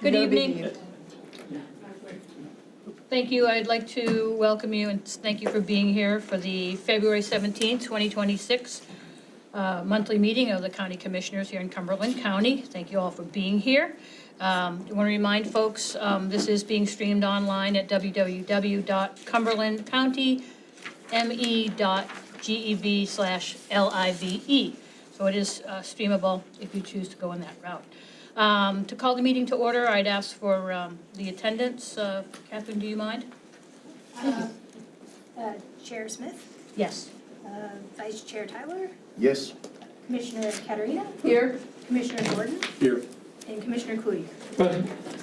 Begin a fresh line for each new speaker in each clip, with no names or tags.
Good evening. Thank you. I'd like to welcome you and thank you for being here for the February 17th, 2026 monthly meeting of the County Commissioners here in Cumberland County. Thank you all for being here. I want to remind folks this is being streamed online at www.cumberlandcountyme.gov/live. So it is streamable if you choose to go in that route. To call the meeting to order, I'd ask for the attendance. Catherine, do you mind?
Chair Smith,
Yes.
Vice Chair Tyler,
Yes.
Commissioner Katerina,
Here.
Commissioner Gordon,
Here.
and Commissioner Cloutier.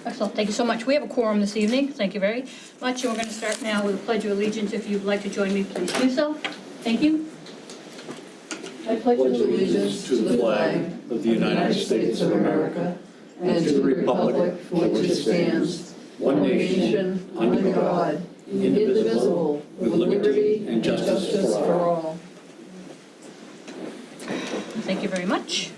Excellent. Thank you so much. We have a quorum this evening. Thank you very much. And we're going to start now with a pledge of allegiance. If you'd like to join me, please do so. Thank you. I pledge
allegiance to the flag of the United States of America and to the republic for which it stands, one nation, under God, indivisible, with liberty and justice for all.
Thank you very much.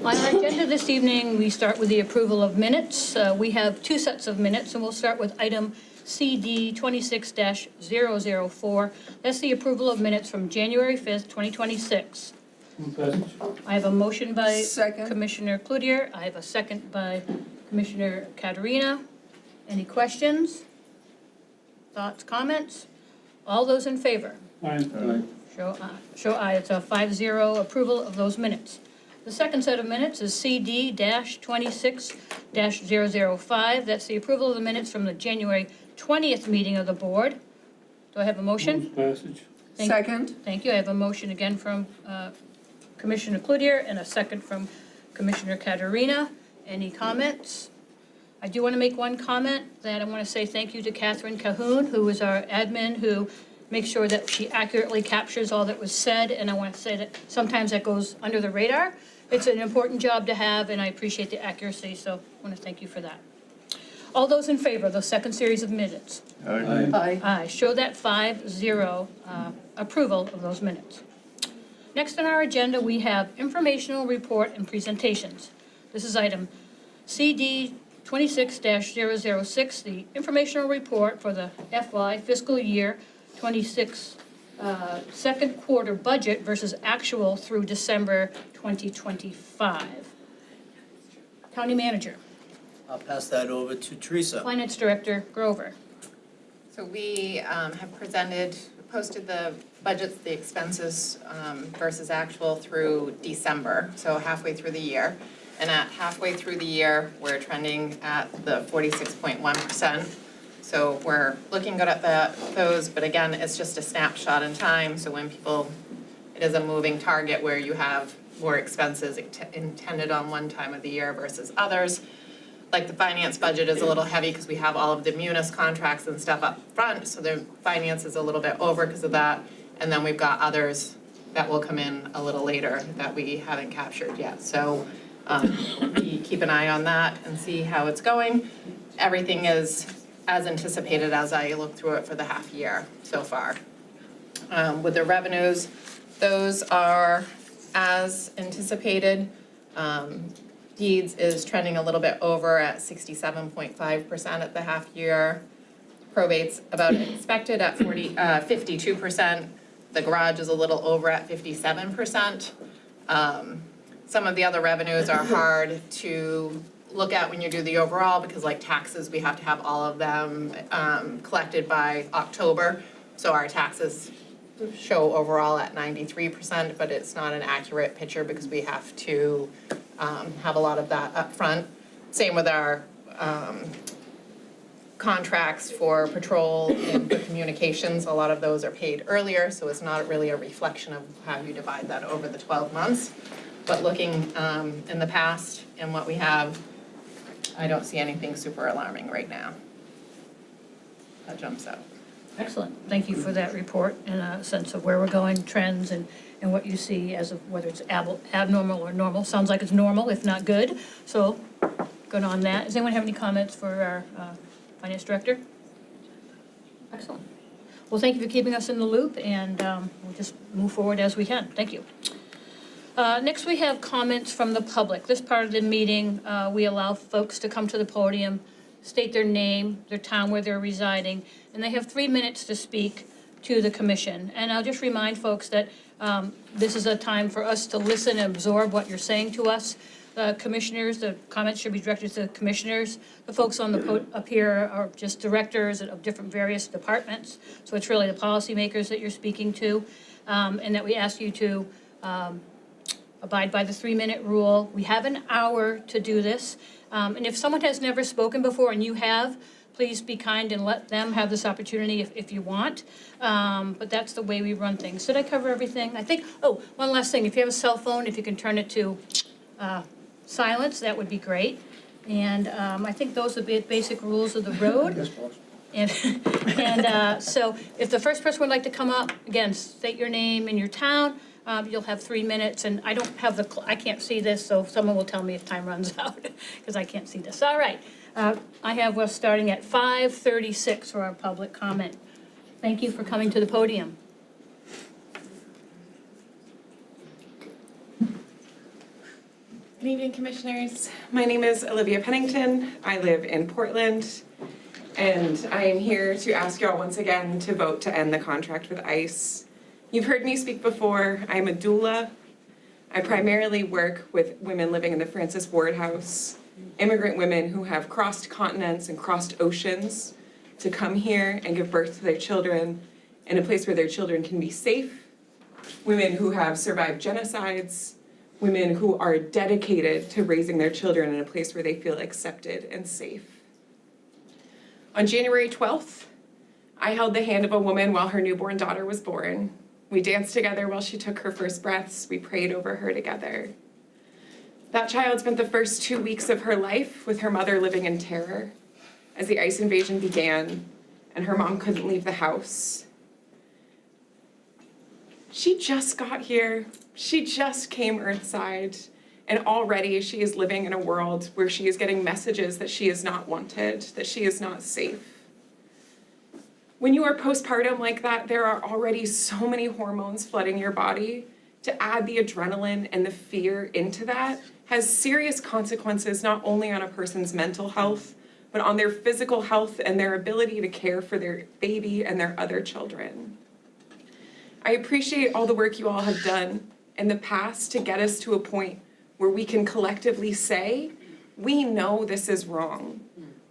On our agenda this evening, we start with the approval of minutes. We have two sets of minutes, and we'll start with item CD 26-004. That's the approval of minutes from January 5th, 2026. I have a motion by Commissioner Cloutier. I have a second by Commissioner Katerina. Any questions? Thoughts, comments? All those in favor?
Aye.
Show aye. It's a 5-0 approval of those minutes. The second set of minutes is CD-26-005. That's the approval of the minutes from the January 20th meeting of the board. Do I have a motion?
Move passage.
Second.
Thank you. I have a motion again from Commissioner Cloutier and a second from Commissioner Katerina. Any comments? I do want to make one comment that I want to say thank you to Catherine Cahoon, who is our admin, who makes sure that she accurately captures all that was said. And I want to say that sometimes that goes under the radar. It's an important job to have, and I appreciate the accuracy, so I want to thank you for that. All those in favor of the second series of minutes?
Aye.
Aye.
Aye. Show that 5-0 approval of those minutes. Next on our agenda, we have informational report and presentations. This is item CD 26-006, the informational report for the FY fiscal year 26 second quarter budget versus actual through December 2025. County Manager,
I'll pass that over to Teresa.
Finance Director Grover.
So we have posted the budgets, the expenses versus actual through December, so halfway through the year. And at halfway through the year, we're trending at the 46.1%. So we're looking good at those, but again, it's just a snapshot in time. So when it is a moving target where you have more expenses intended on one time of the year versus others. Like the finance budget is a little heavy because we have all of the munis contracts and stuff up front, so the finance is a little bit over because of that. And then we've got others that will come in a little later that we haven't captured yet. So we keep an eye on that and see how it's going. Everything is as anticipated as I look through it for the half year so far. With the revenues, those are as anticipated. Deeds is trending a little bit over at 67.5% at the half year. Probate's about expected at 52%. The garage is a little over at 57%. Some of the other revenues are hard to look at when you do the overall because like taxes, we have to have all of them collected by October. So our taxes show overall at 93%, but it's not an accurate picture because we have to have a lot of that up front. Same with our contracts for patrol and for communications. A lot of those are paid earlier, so it's not really a reflection of how you divide that over the 12 months. But looking in the past and what we have, I don't see anything super alarming right now. That jumps out.
Excellent. Thank you for that report and a sense of where we're going, trends, and what you see as of whether it's abnormal or normal. Sounds like it's normal, if not good. So good on that. Does anyone have any comments for our Finance Director? Excellent. Well, thank you for keeping us in the loop, and we'll just move forward as we can. Thank you. Next, we have comments from the public. This part of the meeting, we allow folks to come to the podium, state their name, their town where they're residing, and they have 3 minutes to speak to the commission. And I'll just remind folks that this is a time for us to listen and absorb what you're saying to us. Commissioners, the comments should be directed to the commissioners. The folks on the up here are just directors of different various departments. So it's really the policymakers that you're speaking to, and that we ask you to abide by the 3-minute rule. We have an hour to do this. And if someone has never spoken before and you have, please be kind and let them have this opportunity if you want. But that's the way we run things. Did I cover everything? I think, oh, one last thing. If you have a cell phone, if you can turn it to silence, that would be great. And I think those are the basic rules of the road.
Yes, boss.
And so if the first person would like to come up, again, state your name and your town. You'll have 3 minutes, and I don't have I can't see this, so someone will tell me if time runs out, because I can't see this. All right. I have us starting at 5:36 for our public comment. Thank you for coming to the podium.
Good evening, Commissioners. My name is Olivia Pennington. I live in Portland, and I am here to ask y'all once again to vote to end the contract with ICE. You've heard me speak before. I'm a doula. I primarily work with women living in the Francis Ward House, immigrant women who have crossed continents and crossed oceans to come here and give birth to their children in a place where their children can be safe, women who have survived genocides, women who are dedicated to raising their children in a place where they feel accepted and safe. On January 12th, I held the hand of a woman while her newborn daughter was born. We danced together while she took her first breaths. We prayed over her together. That child spent the first 2 weeks of her life with her mother living in terror as the ICE invasion began and her mom couldn't leave the house. She just got here. She just came earthside, and already she is living in a world where she is getting messages that she is not wanted, that she is not safe. When you are postpartum like that, there are already so many hormones flooding your body. To add the adrenaline and the fear into that has serious consequences not only on a person's mental health, but on their physical health and their ability to care for their baby and their other children. I appreciate all the work you all have done in the past to get us to a point where we can collectively say, we know this is wrong.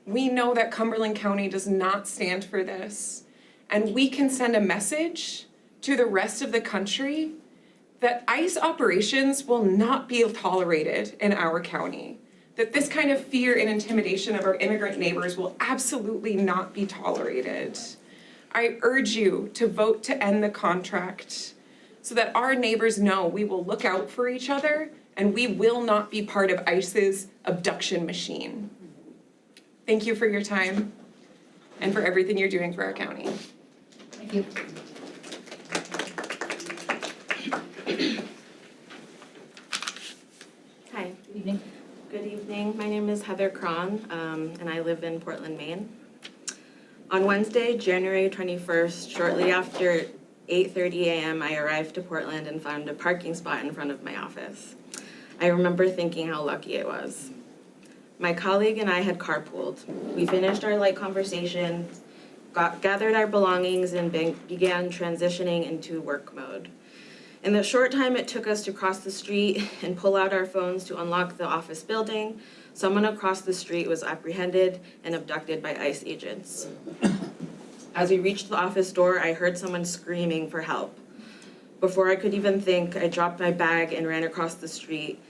We know that Cumberland County does not stand for this. And we can send a message to the rest of the country that ICE operations will not be tolerated in our county. That this kind of fear and intimidation of our immigrant neighbors will absolutely not be tolerated. I urge you to vote to end the contract so that our neighbors know we will look out for each other and we will not be part of ICE's abduction machine. Thank you for your time and for everything you're doing for our county.
Thank you.
Hi,
Good evening.
good evening. My name is Heather Cron, and I live in Portland, Maine. On Wednesday, January 21st, shortly after 8:30 a.m., I arrived to Portland and found a parking spot in front of my office. I remember thinking how lucky I was. My colleague and I had carpooled. We finished our light conversation, gathered our belongings, and began transitioning into work mode. In the short time it took us to cross the street and pull out our phones to unlock the office building, someone across the street was apprehended and abducted by ICE agents. As we reached the office door, I heard someone screaming for help. Before I could even think, I dropped my bag and ran across the street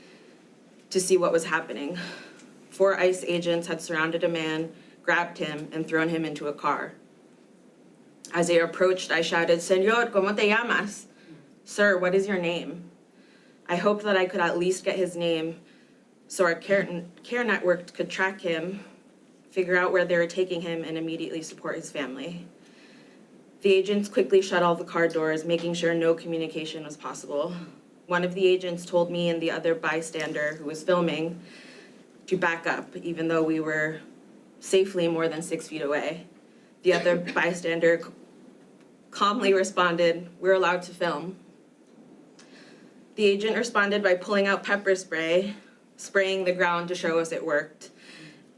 to see what was happening. 4 ICE agents had surrounded a man, grabbed him, and thrown him into a car. As they approached, I shouted, "Señor, ¿cómo te llamas?" "Sir, what is your name?" I hoped that I could at least get his name so our care network could track him, figure out where they were taking him, and immediately support his family. The agents quickly shut all the car doors, making sure no communication was possible. One of the agents told me and the other bystander who was filming to back up, even though we were safely more than 6 feet away. The other bystander calmly responded, "We're allowed to film." The agent responded by pulling out pepper spray, spraying the ground to show us it worked,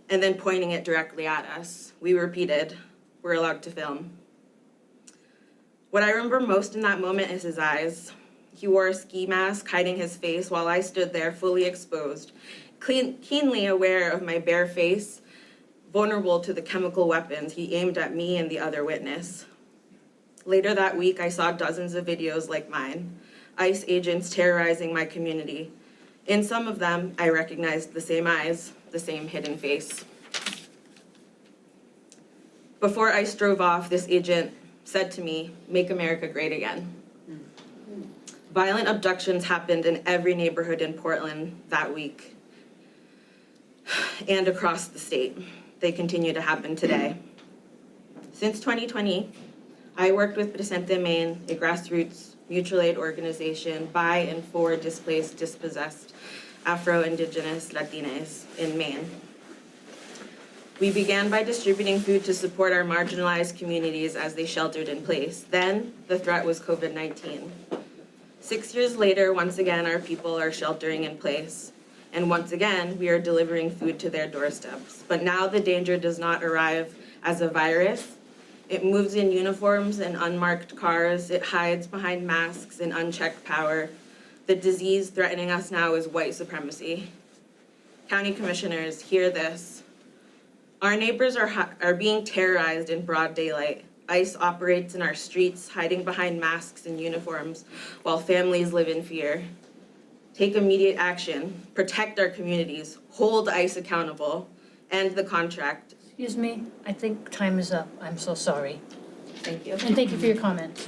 and then pointing it directly at us. We repeated, "We're allowed to film." What I remember most in that moment is his eyes. He wore a ski mask hiding his face while I stood there fully exposed, keenly aware of my bare face, vulnerable to the chemical weapons he aimed at me and the other witness. Later that week, I saw dozens of videos like mine, ICE agents terrorizing my community. In some of them, I recognized the same eyes, the same hidden face. Before ICE drove off, this agent said to me, "Make America great again." Violent abductions happened in every neighborhood in Portland that week and across the state. They continue to happen today. Since 2020, I worked with Presente Maine, a grassroots mutual aid organization by and for displaced, dispossessed Afro-Indigenous Latinas in Maine. We began by distributing food to support our marginalized communities as they sheltered in place. Then, the threat was COVID-19. 6 years later, once again, our people are sheltering in place. And once again, we are delivering food to their doorsteps. But now the danger does not arrive as a virus. It moves in uniforms and unmarked cars. It hides behind masks and unchecked power. The disease threatening us now is white supremacy. County commissioners, hear this. Our neighbors are being terrorized in broad daylight. ICE operates in our streets, hiding behind masks and uniforms, while families live in fear. Take immediate action, protect our communities, hold ICE accountable, end the contract.
Excuse me, I think time is up. I'm so sorry.
Thank you.
And thank you for your comments.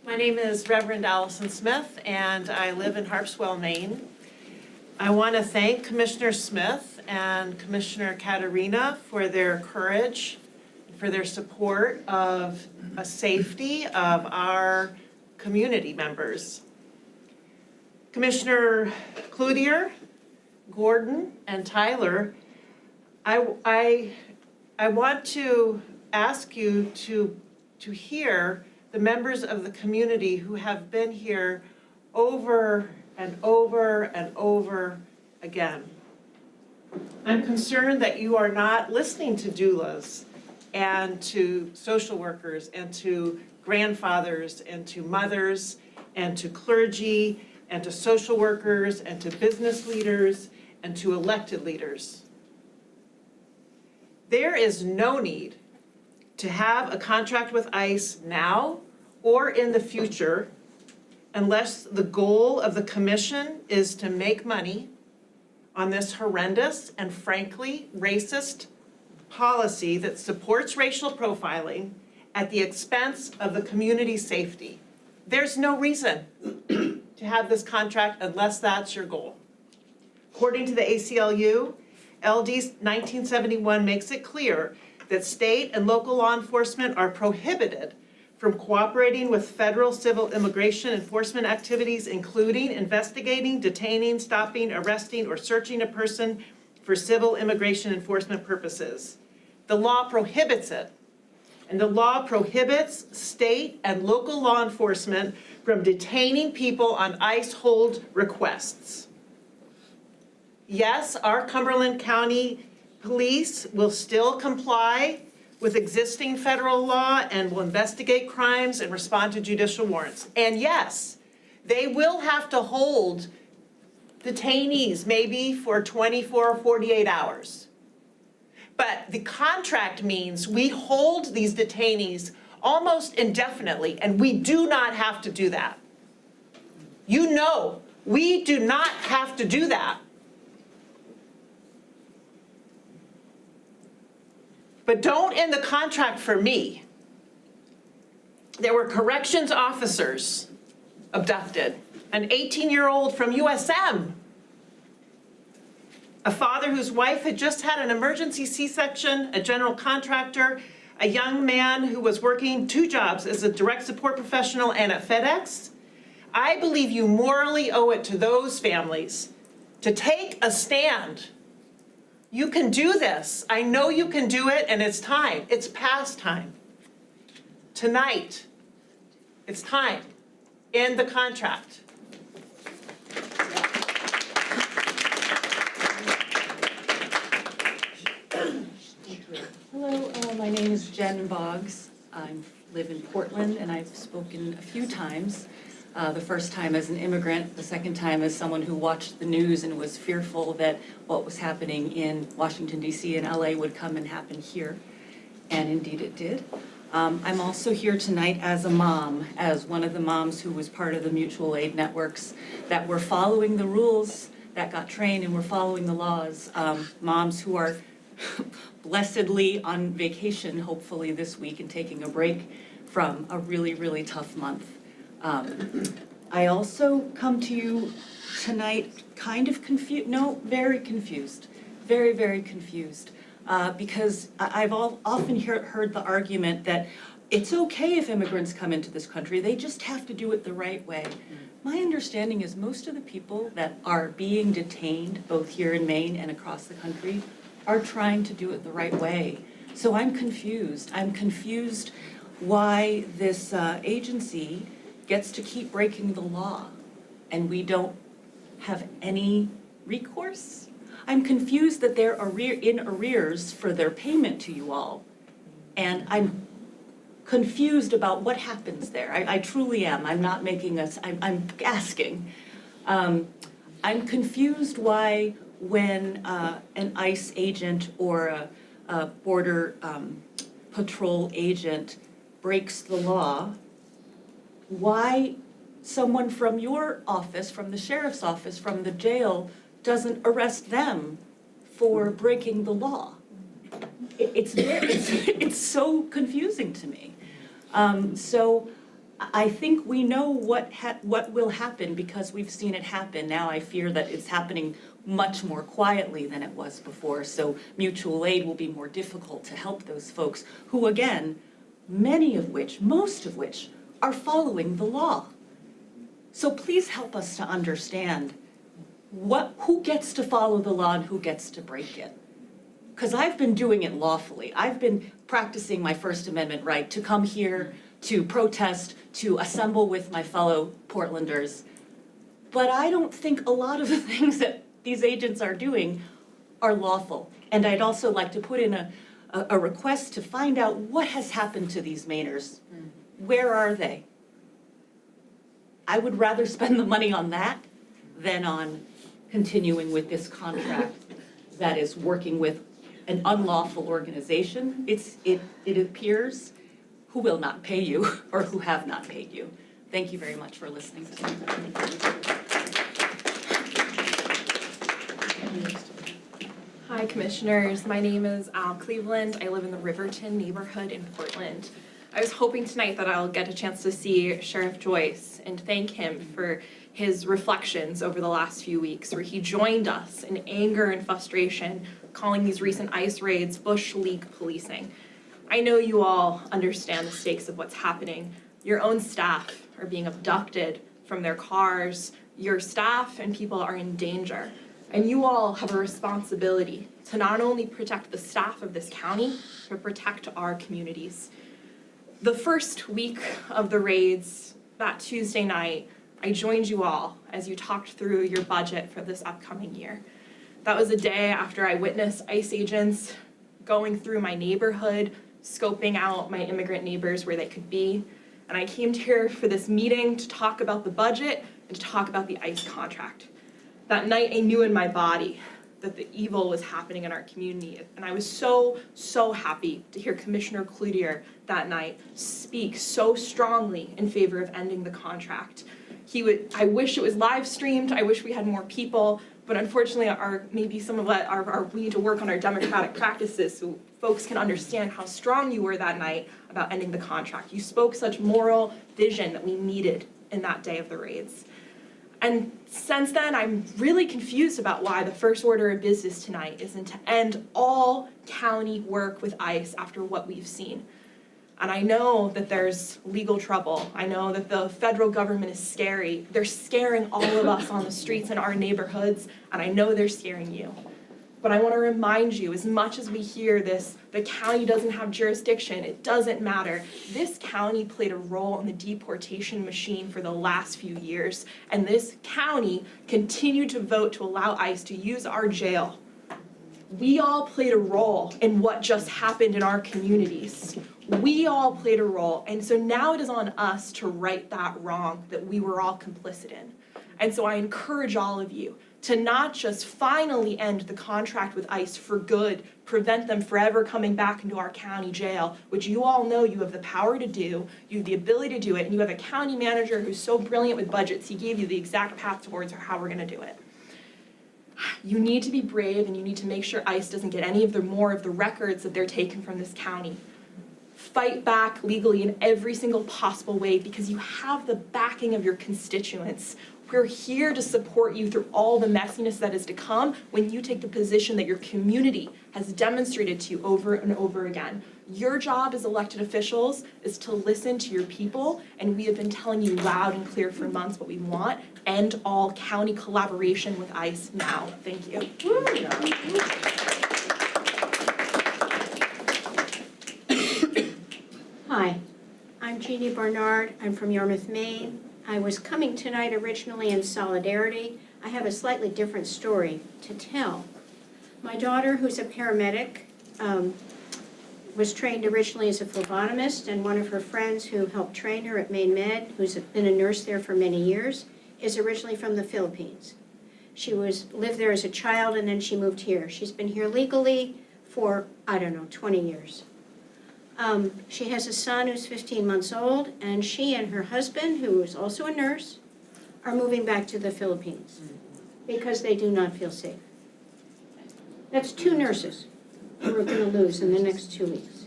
My name is Reverend Allison Smith, and I live in Harpswell, Maine. I want to thank Commissioner Smith and Commissioner Katerina for their courage, for their support of a safety of our community members. Commissioner Cloutier, Gordon, and Tyler, I want to ask you to hear the members of the community who have been here over and over and over again. I'm concerned that you are not listening to doulas and to social workers and to grandfathers and to mothers and to clergy and to social workers and to business leaders and to elected leaders. There is no need to have a contract with ICE now or in the future unless the goal of the commission is to make money on this horrendous and frankly racist policy that supports racial profiling at the expense of the community's safety. There's no reason to have this contract unless that's your goal. According to the ACLU, LD 1971 makes it clear that state and local law enforcement are prohibited from cooperating with federal civil immigration enforcement activities, including investigating, detaining, stopping, arresting, or searching a person for civil immigration enforcement purposes. The law prohibits it, and the law prohibits state and local law enforcement from detaining people on ICE hold requests. Yes, our Cumberland County Police will still comply with existing federal law and will investigate crimes and respond to judicial warrants. And yes, they will have to hold detainees maybe for 24 or 48 hours. But the contract means we hold these detainees almost indefinitely, and we do not have to do that. You know, we do not have to do that. But don't end the contract for me. There were corrections officers abducted, an 18-year-old from USM, a father whose wife had just had an emergency C-section, a general contractor, a young man who was working 2 jobs as a direct support professional and at FedEx. I believe you morally owe it to those families to take a stand. You can do this. I know you can do it, and it's time. It's past time tonight. It's time. End the contract.
Hello, my name is Jen Boggs. I live in Portland, and I've spoken a few times. The first time as an immigrant, the second time as someone who watched the news and was fearful that what was happening in Washington, D.C. and L.A. would come and happen here. And indeed it did. I'm also here tonight as a mom, as one of the moms who was part of the mutual aid networks that were following the rules, that got trained and were following the laws. Moms who are blessedly on vacation, hopefully this week, and taking a break from a really, really tough month. I also come to you tonight kind of confused, no, very confused, very, very confused. Because I've often heard the argument that it's okay if immigrants come into this country, they just have to do it the right way. My understanding is most of the people that are being detained, both here in Maine and across the country, are trying to do it the right way. So I'm confused. I'm confused why this agency gets to keep breaking the law and we don't have any recourse. I'm confused that they're in arrears for their payment to you all. And I'm confused about what happens there. I truly am. I'm not making us, I'm asking. I'm confused why when an ICE agent or a border patrol agent breaks the law, why someone from your office, from the sheriff's office, from the jail, doesn't arrest them for breaking the law. It's so confusing to me. So I think we know what will happen because we've seen it happen. Now I fear that it's happening much more quietly than it was before. So mutual aid will be more difficult to help those folks who, again, most of which are following the law. So please help us to understand who gets to follow the law and who gets to break it. Because I've been doing it lawfully. I've been practicing my First Amendment right to come here, to protest, to assemble with my fellow Portlanders. But I don't think a lot of the things that these agents are doing are lawful. And I'd also like to put in a request to find out what has happened to these Mainers. Where are they? I would rather spend the money on that than on continuing with this contract that is working with an unlawful organization, it appears, who will not pay you or who have not paid you. Thank you very much for listening to me.
Hi, Commissioners. My name is Al Cleveland. I live in the Riverton neighborhood in Portland. I was hoping tonight that I'll get a chance to see Sheriff Joyce and thank him for his reflections over the last few weeks, where he joined us in anger and frustration, calling these recent ICE raids Bush League policing. I know you all understand the stakes of what's happening. Your own staff are being abducted from their cars. Your staff and people are in danger. And you all have a responsibility to not only protect the staff of this county, but protect our communities. The first week of the raids, that Tuesday night, I joined you all as you talked through your budget for this upcoming year. That was a day after I witnessed ICE agents going through my neighborhood, scoping out my immigrant neighbors where they could be. And I came here for this meeting to talk about the budget and to talk about the ICE contract. That night I knew in my body that the evil was happening in our community. And I was so, so happy to hear Commissioner Cloutier that night speak so strongly in favor of ending the contract. I wish it was live streamed, I wish we had more people, but unfortunately we need to work on our democratic practices so folks can understand how strong you were that night about ending the contract. You spoke such moral vision that we needed in that day of the raids. And since then, I'm really confused about why the first order of business tonight isn't to end all county work with ICE after what we've seen. And I know that there's legal trouble. I know that the federal government is scary. They're scaring all of us on the streets in our neighborhoods, and I know they're scaring you. But I want to remind you, as much as we hear this, the county doesn't have jurisdiction, it doesn't matter. This county played a role in the deportation machine for the last few years, and this county continued to vote to allow ICE to use our jail. We all played a role in what just happened in our communities. We all played a role, and so now it is on us to right that wrong that we were all complicit in. And so I encourage all of you to not just finally end the contract with ICE for good, prevent them forever coming back into our county jail, which you all know you have the power to do, you have the ability to do it, and you have a county manager who's so brilliant with budgets, he gave you the exact path towards how we're gonna do it. You need to be brave, and you need to make sure ICE doesn't get any of the more of the records that they're taking from this county. Fight back legally in every single possible way because you have the backing of your constituents. We're here to support you through all the messiness that is to come when you take the position that your community has demonstrated to you over and over again. Your job as elected officials is to listen to your people, and we have been telling you loud and clear for months what we want. End all county collaboration with ICE now. Thank you.
Hi, I'm Jeannie Barnard. I'm from Yarmouth, Maine. I was coming tonight originally in solidarity. I have a slightly different story to tell. My daughter, who's a paramedic, was trained originally as a phlebotomist, and one of her friends who helped train her at Maine Med, who's been a nurse there for many years, is originally from the Philippines. She lived there as a child, and then she moved here. She's been here legally for, 20 years. She has a son who's 15 months old, and she and her husband, who is also a nurse, are moving back to the Philippines because they do not feel safe. That's 2 nurses who we're going to lose in the next 2 weeks.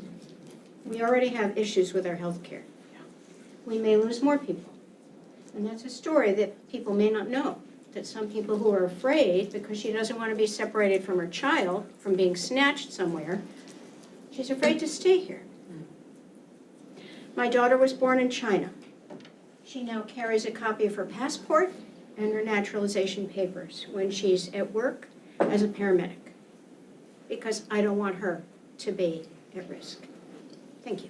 We already have issues with our health care. We may lose more people. And that's a story that people may not know, that some people who are afraid because she doesn't want to be separated from her child, from being snatched somewhere, she's afraid to stay here. My daughter was born in China. She now carries a copy of her passport and her naturalization papers when she's at work as a paramedic, because I don't want her to be at risk. Thank you.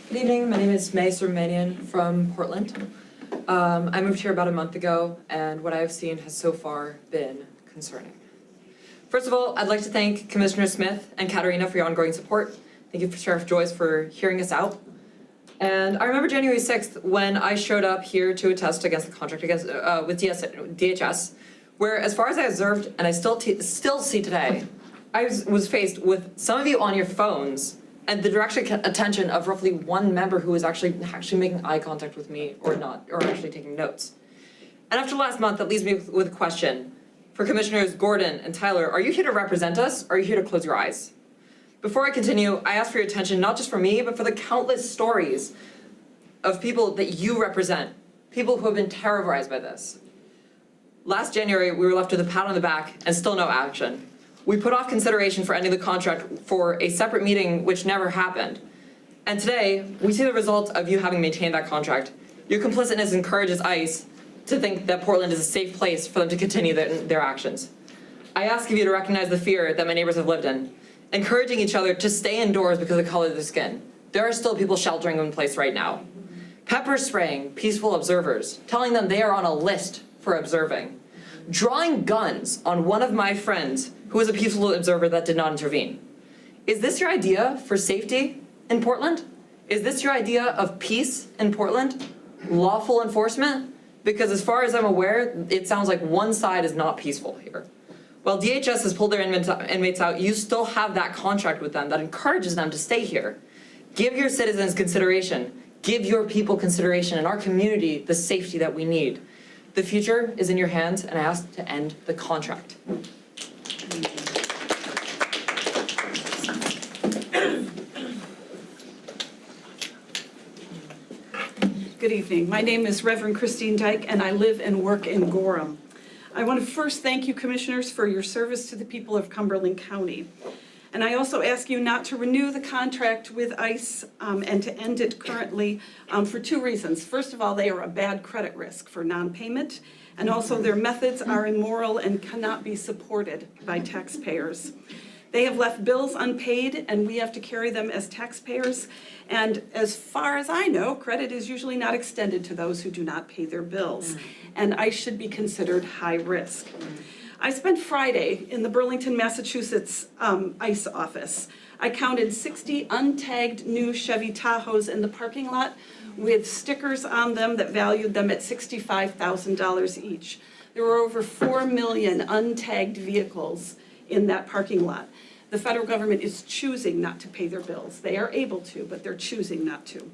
Good evening, my name is May Surmanian from Portland. I moved here about a month ago, and what I have seen has so far been concerning. First of all, I'd like to thank Commissioner Smith and Katarina for your ongoing support. Thank you, Sheriff Joyce, for hearing us out. And I remember January 6th when I showed up here to attest against the contract with DHS, where, as far as I observed, and I still see today, I was faced with some of you on your phones and the direct attention of roughly one member who was actually making eye contact with me or not, or actually taking notes. And after last month, that leaves me with a question. For Commissioners Gordon and Tyler, are you here to represent us, or are you here to close your eyes? Before I continue, I ask for your attention not just for me, but for the countless stories of people that you represent, people who have been terrorized by this. Last January, we were left with a pat on the back and still no action. We put off consideration for ending the contract for a separate meeting which never happened. And today, we see the result of you having maintained that contract. Your complicitness encourages ICE to think that Portland is a safe place for them to continue their actions. I ask of you to recognize the fear that my neighbors have lived in, encouraging each other to stay indoors because of the color of their skin. There are still people sheltering in place right now. Pepper spraying peaceful observers, telling them they are on a list for observing. Drawing guns on one of my friends who was a peaceful observer that did not intervene. Is this your idea for safety in Portland? Is this your idea of peace in Portland? Lawful enforcement? Because as far as I'm aware, it sounds like one side is not peaceful here. While DHS has pulled their inmates out, you still have that contract with them that encourages them to stay here. Give your citizens consideration. Give your people consideration, and our community the safety that we need. The future is in your hands, and I ask to end the contract.
Good evening. My name is Reverend Christine Dyke, and I live and work in Gorham. I want to first thank you, Commissioners, for your service to the people of Cumberland County. And I also ask you not to renew the contract with ICE and to end it currently for two reasons. First of all, they are a bad credit risk for non-payment, and also their methods are immoral and cannot be supported by taxpayers. They have left bills unpaid, and we have to carry them as taxpayers. And as far as I know, credit is usually not extended to those who do not pay their bills. And ICE should be considered high risk. I spent Friday in the Burlington, Massachusetts ICE office. I counted 60 untagged new Chevy Tahoes in the parking lot with stickers on them that valued them at $65,000 each. There were over 4 million untagged vehicles in that parking lot. The federal government is choosing not to pay their bills. They are able to, but they're choosing not to.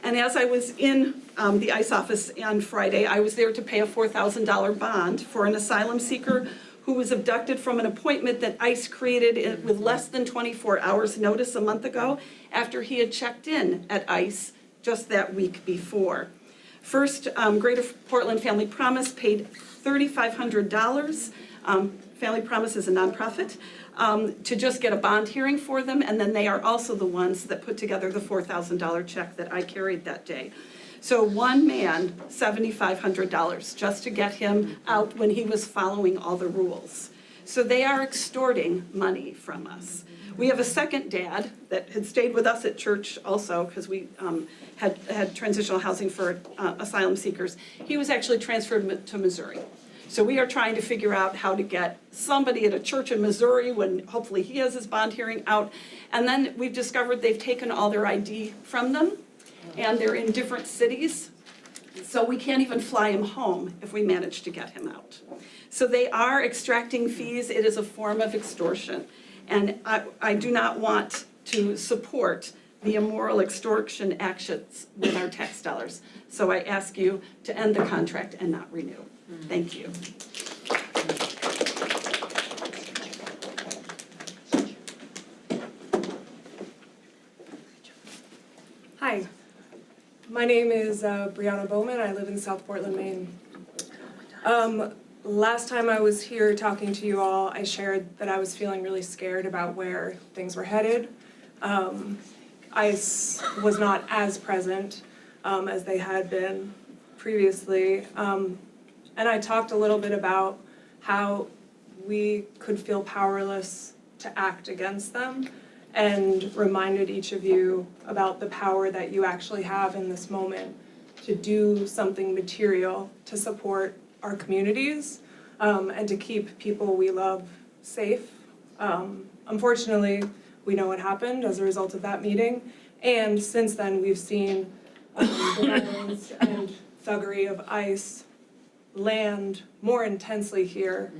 And as I was in the ICE office on Friday, I was there to pay a $4,000 bond for an asylum seeker who was abducted from an appointment that ICE created with less than 24 hours notice a month ago after he had checked in at ICE just that week before. First, Greater Portland Family Promise paid $3,500. Family Promise is a nonprofit, to just get a bond hearing for them, and then they are also the ones that put together the $4,000 check that I carried that day. So one man, $7,500, just to get him out when he was following all the rules. So they are extorting money from us. We have a second dad that had stayed with us at church also, because we had transitional housing for asylum seekers. He was actually transferred to Missouri. So we are trying to figure out how to get somebody at a church in Missouri when hopefully he has his bond hearing out. And then we've discovered they've taken all their ID from them and they're in different cities. So we can't even fly him home if we manage to get him out. So they are extracting fees. It is a form of extortion. And I do not want to support the immoral extortion actions with our tax dollars. So I ask you to end the contract and not renew. Thank you.
Hi, my name is Brianna Bowman. I live in South Portland, Maine. Last time I was here talking to you all, I shared that I was feeling really scared about where things were headed. ICE was not as present as they had been previously. And I talked a little bit about how we could feel powerless to act against them, and reminded each of you about the power that you actually have in this moment to do something material to support our communities and to keep people we love safe. Unfortunately, we know what happened as a result of that meeting, and since then we've seen the violence and thuggery of ICE land more intensely here.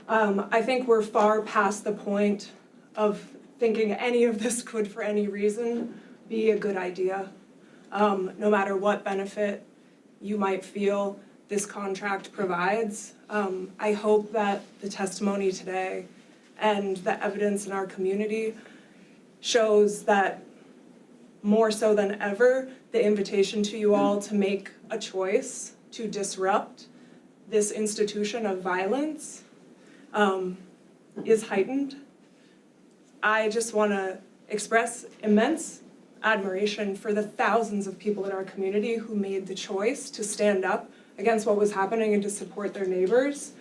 I think we're far past the point of thinking any of this could, for any reason, be a good idea. No matter what benefit you might feel this contract provides, I hope that the testimony today and the evidence in our community shows that more so than ever, the invitation to you all to make a choice to disrupt this institution of violence is heightened. I just want to express immense admiration for the thousands of people in our community who made the choice to stand up against what was happening and to support their neighbors.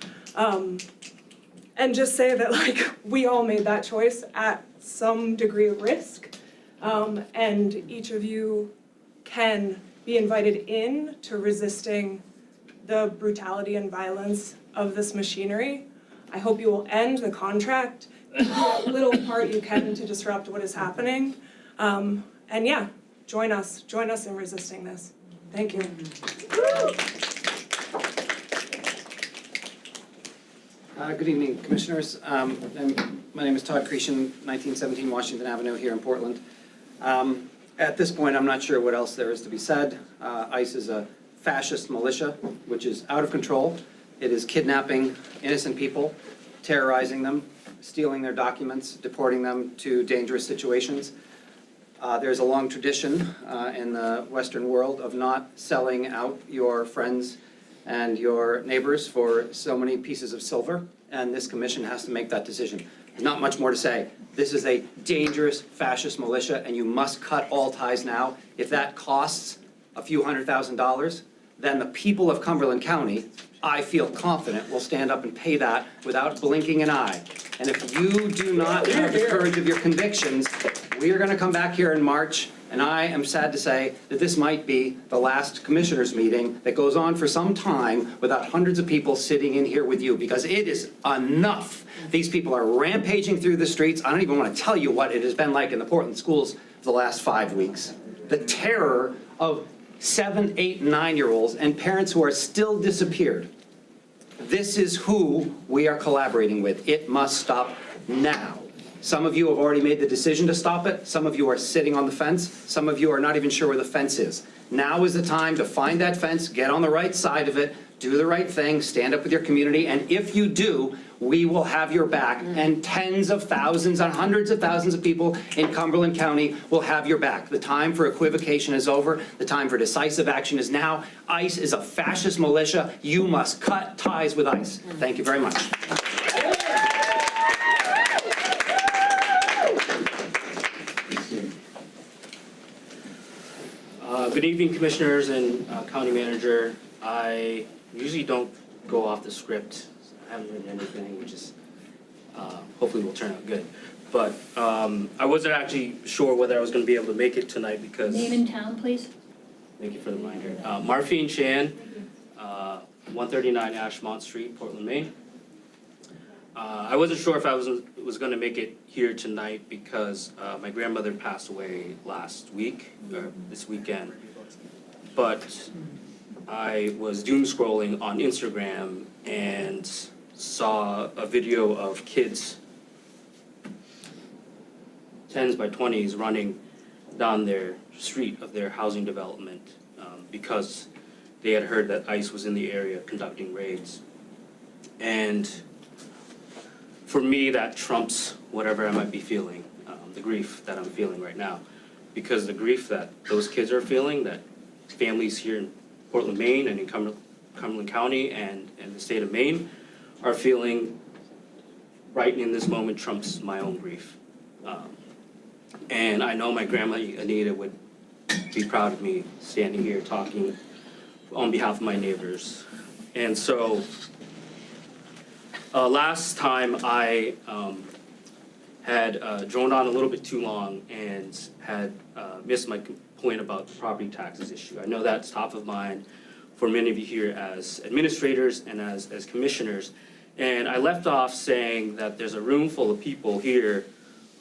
And just say that, like, we all made that choice at some degree of risk. And each of you can be invited in to resisting the brutality and violence of this machinery. I hope you will end the contract, do what little part you can to disrupt what is happening. And yeah, join us in resisting this. Thank you.
Good evening, Commissioners. My name is Todd Cretion, 1917 Washington Avenue here in Portland. At this point, I'm not sure what else there is to be said. ICE is a fascist militia, which is out of control. It is kidnapping innocent people, terrorizing them, stealing their documents, deporting them to dangerous situations. There's a long tradition in the Western world of not selling out your friends and your neighbors for so many pieces of silver, and this commission has to make that decision. There's not much more to say. This is a dangerous fascist militia, and you must cut all ties now. If that costs a few $100,000, then the people of Cumberland County, I feel confident, will stand up and pay that without blinking an eye. And if you do not have the courage of your convictions, we are gonna come back here in March, and I am sad to say that this might be the last commissioners meeting that goes on for some time without hundreds of people sitting in here with you, because it is enough. These people are rampaging through the streets. I don't even want to tell you what it has been like in the Portland schools for the last 5 weeks. The terror of 7, 8, 9-year-olds and parents who are still disappeared. This is who we are collaborating with. It must stop now. Some of you have already made the decision to stop it. Some of you are sitting on the fence. Some of you are not even sure where the fence is. Now is the time to find that fence, get on the right side of it, do the right thing, stand up with your community, and if you do, we will have your back, and tens of thousands and hundreds of thousands of people in Cumberland County will have your back. The time for equivocation is over. The time for decisive action is now. ICE is a fascist militia. You must cut ties with ICE. Thank you very much.
Good evening, Commissioners and County Manager. I usually don't go off the script. I haven't written anything, which is hopefully will turn out good. But I wasn't actually sure whether I was going to be able to make it tonight because.
Name and town, please.
Thank you for the reminder. Marfine Chan, 139 Ashmont Street, Portland, Maine. I wasn't sure if I was going to make it here tonight because my grandmother passed away last week, or this weekend. But I was doom scrolling on Instagram and saw a video of kids, 10s by 20s, running down their street of their housing development because they had heard that ICE was in the area conducting raids. And for me, that trumps whatever I might be feeling, the grief that I'm feeling right now. Because the grief that those kids are feeling, that families here in Portland, Maine, and in Cumberland County and the state of Maine are feeling right in this moment trumps my own grief. And I know my grandma Anita would be proud of me standing here talking on behalf of my neighbors. And so last time I had droned on a little bit too long and had missed my point about the property taxes issue. I know that's top of mind for many of you here as administrators and as commissioners. And I left off saying that there's a room full of people here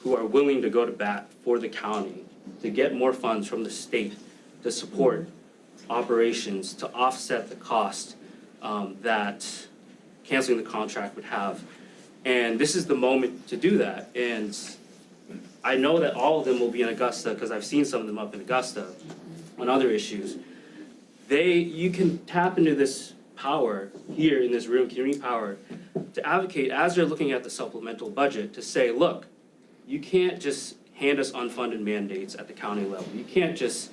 who are willing to go to bat for the county, to get more funds from the state to support operations, to offset the cost that canceling the contract would have. And this is the moment to do that. And I know that all of them will be in Augusta because I've seen some of them up in Augusta on other issues. You can tap into this power here in this room, community power, to advocate as they're looking at the supplemental budget to say, look, you can't just hand us unfunded mandates at the county level. You can't just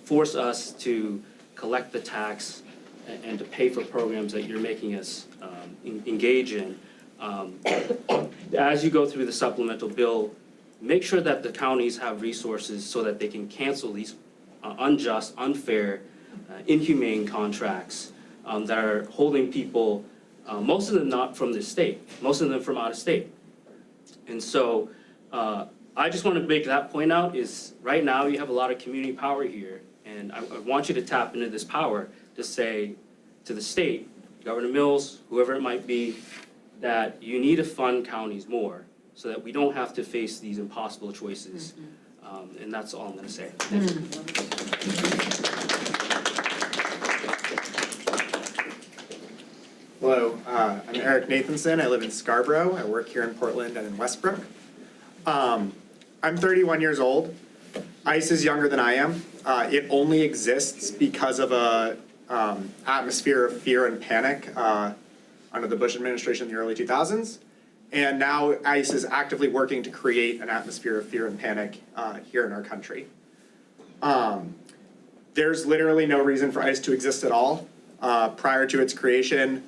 force us to collect the tax and to pay for programs that you're making us engage in. As you go through the supplemental bill, make sure that the counties have resources so that they can cancel these unjust, unfair, inhumane contracts that are holding people, most of them not from this state, most of them from out of state. And so I just want to make that point out is right now you have a lot of community power here, and I want you to tap into this power to say to the state, Governor Mills, whoever it might be, that you need to fund counties more so that we don't have to face these impossible choices. And that's all I'm going to say. Thank you.
Hello, I'm Eric Nathanson. I live in Scarborough. I work here in Portland and in Westbrook. I'm 31 years old. ICE is younger than I am. It only exists because of a atmosphere of fear and panic under the Bush administration in the early 2000s. And now ICE is actively working to create an atmosphere of fear and panic here in our country. There's literally no reason for ICE to exist at all. Prior to its creation,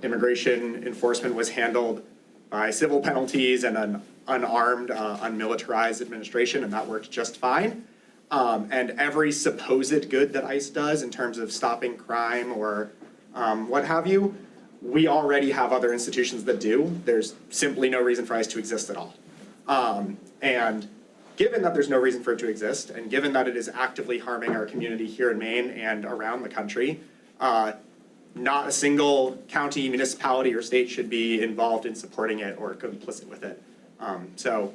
immigration enforcement was handled by civil penalties and an unarmed, unmilitarized administration, and that works just fine. And every supposed good that ICE does in terms of stopping crime or what have you, we already have other institutions that do. There's simply no reason for ICE to exist at all. And given that there's no reason for it to exist, and given that it is actively harming our community here in Maine and around the country, not a single county, municipality, or state should be involved in supporting it or complicit with it. So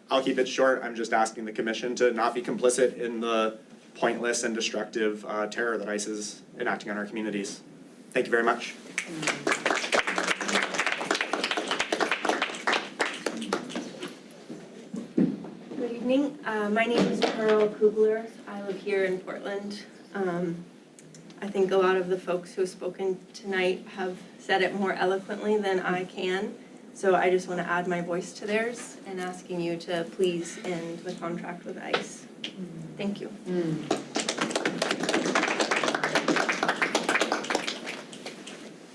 I'll keep it short. I'm just asking the commission to not be complicit in the pointless and destructive terror that ICE is enacting on our communities. Thank you very much.
Good evening. My name is Pearl Kugler. I live here in Portland. I think a lot of the folks who have spoken tonight have said it more eloquently than I can. So I just want to add my voice to theirs and asking you to please end the contract with ICE. Thank you.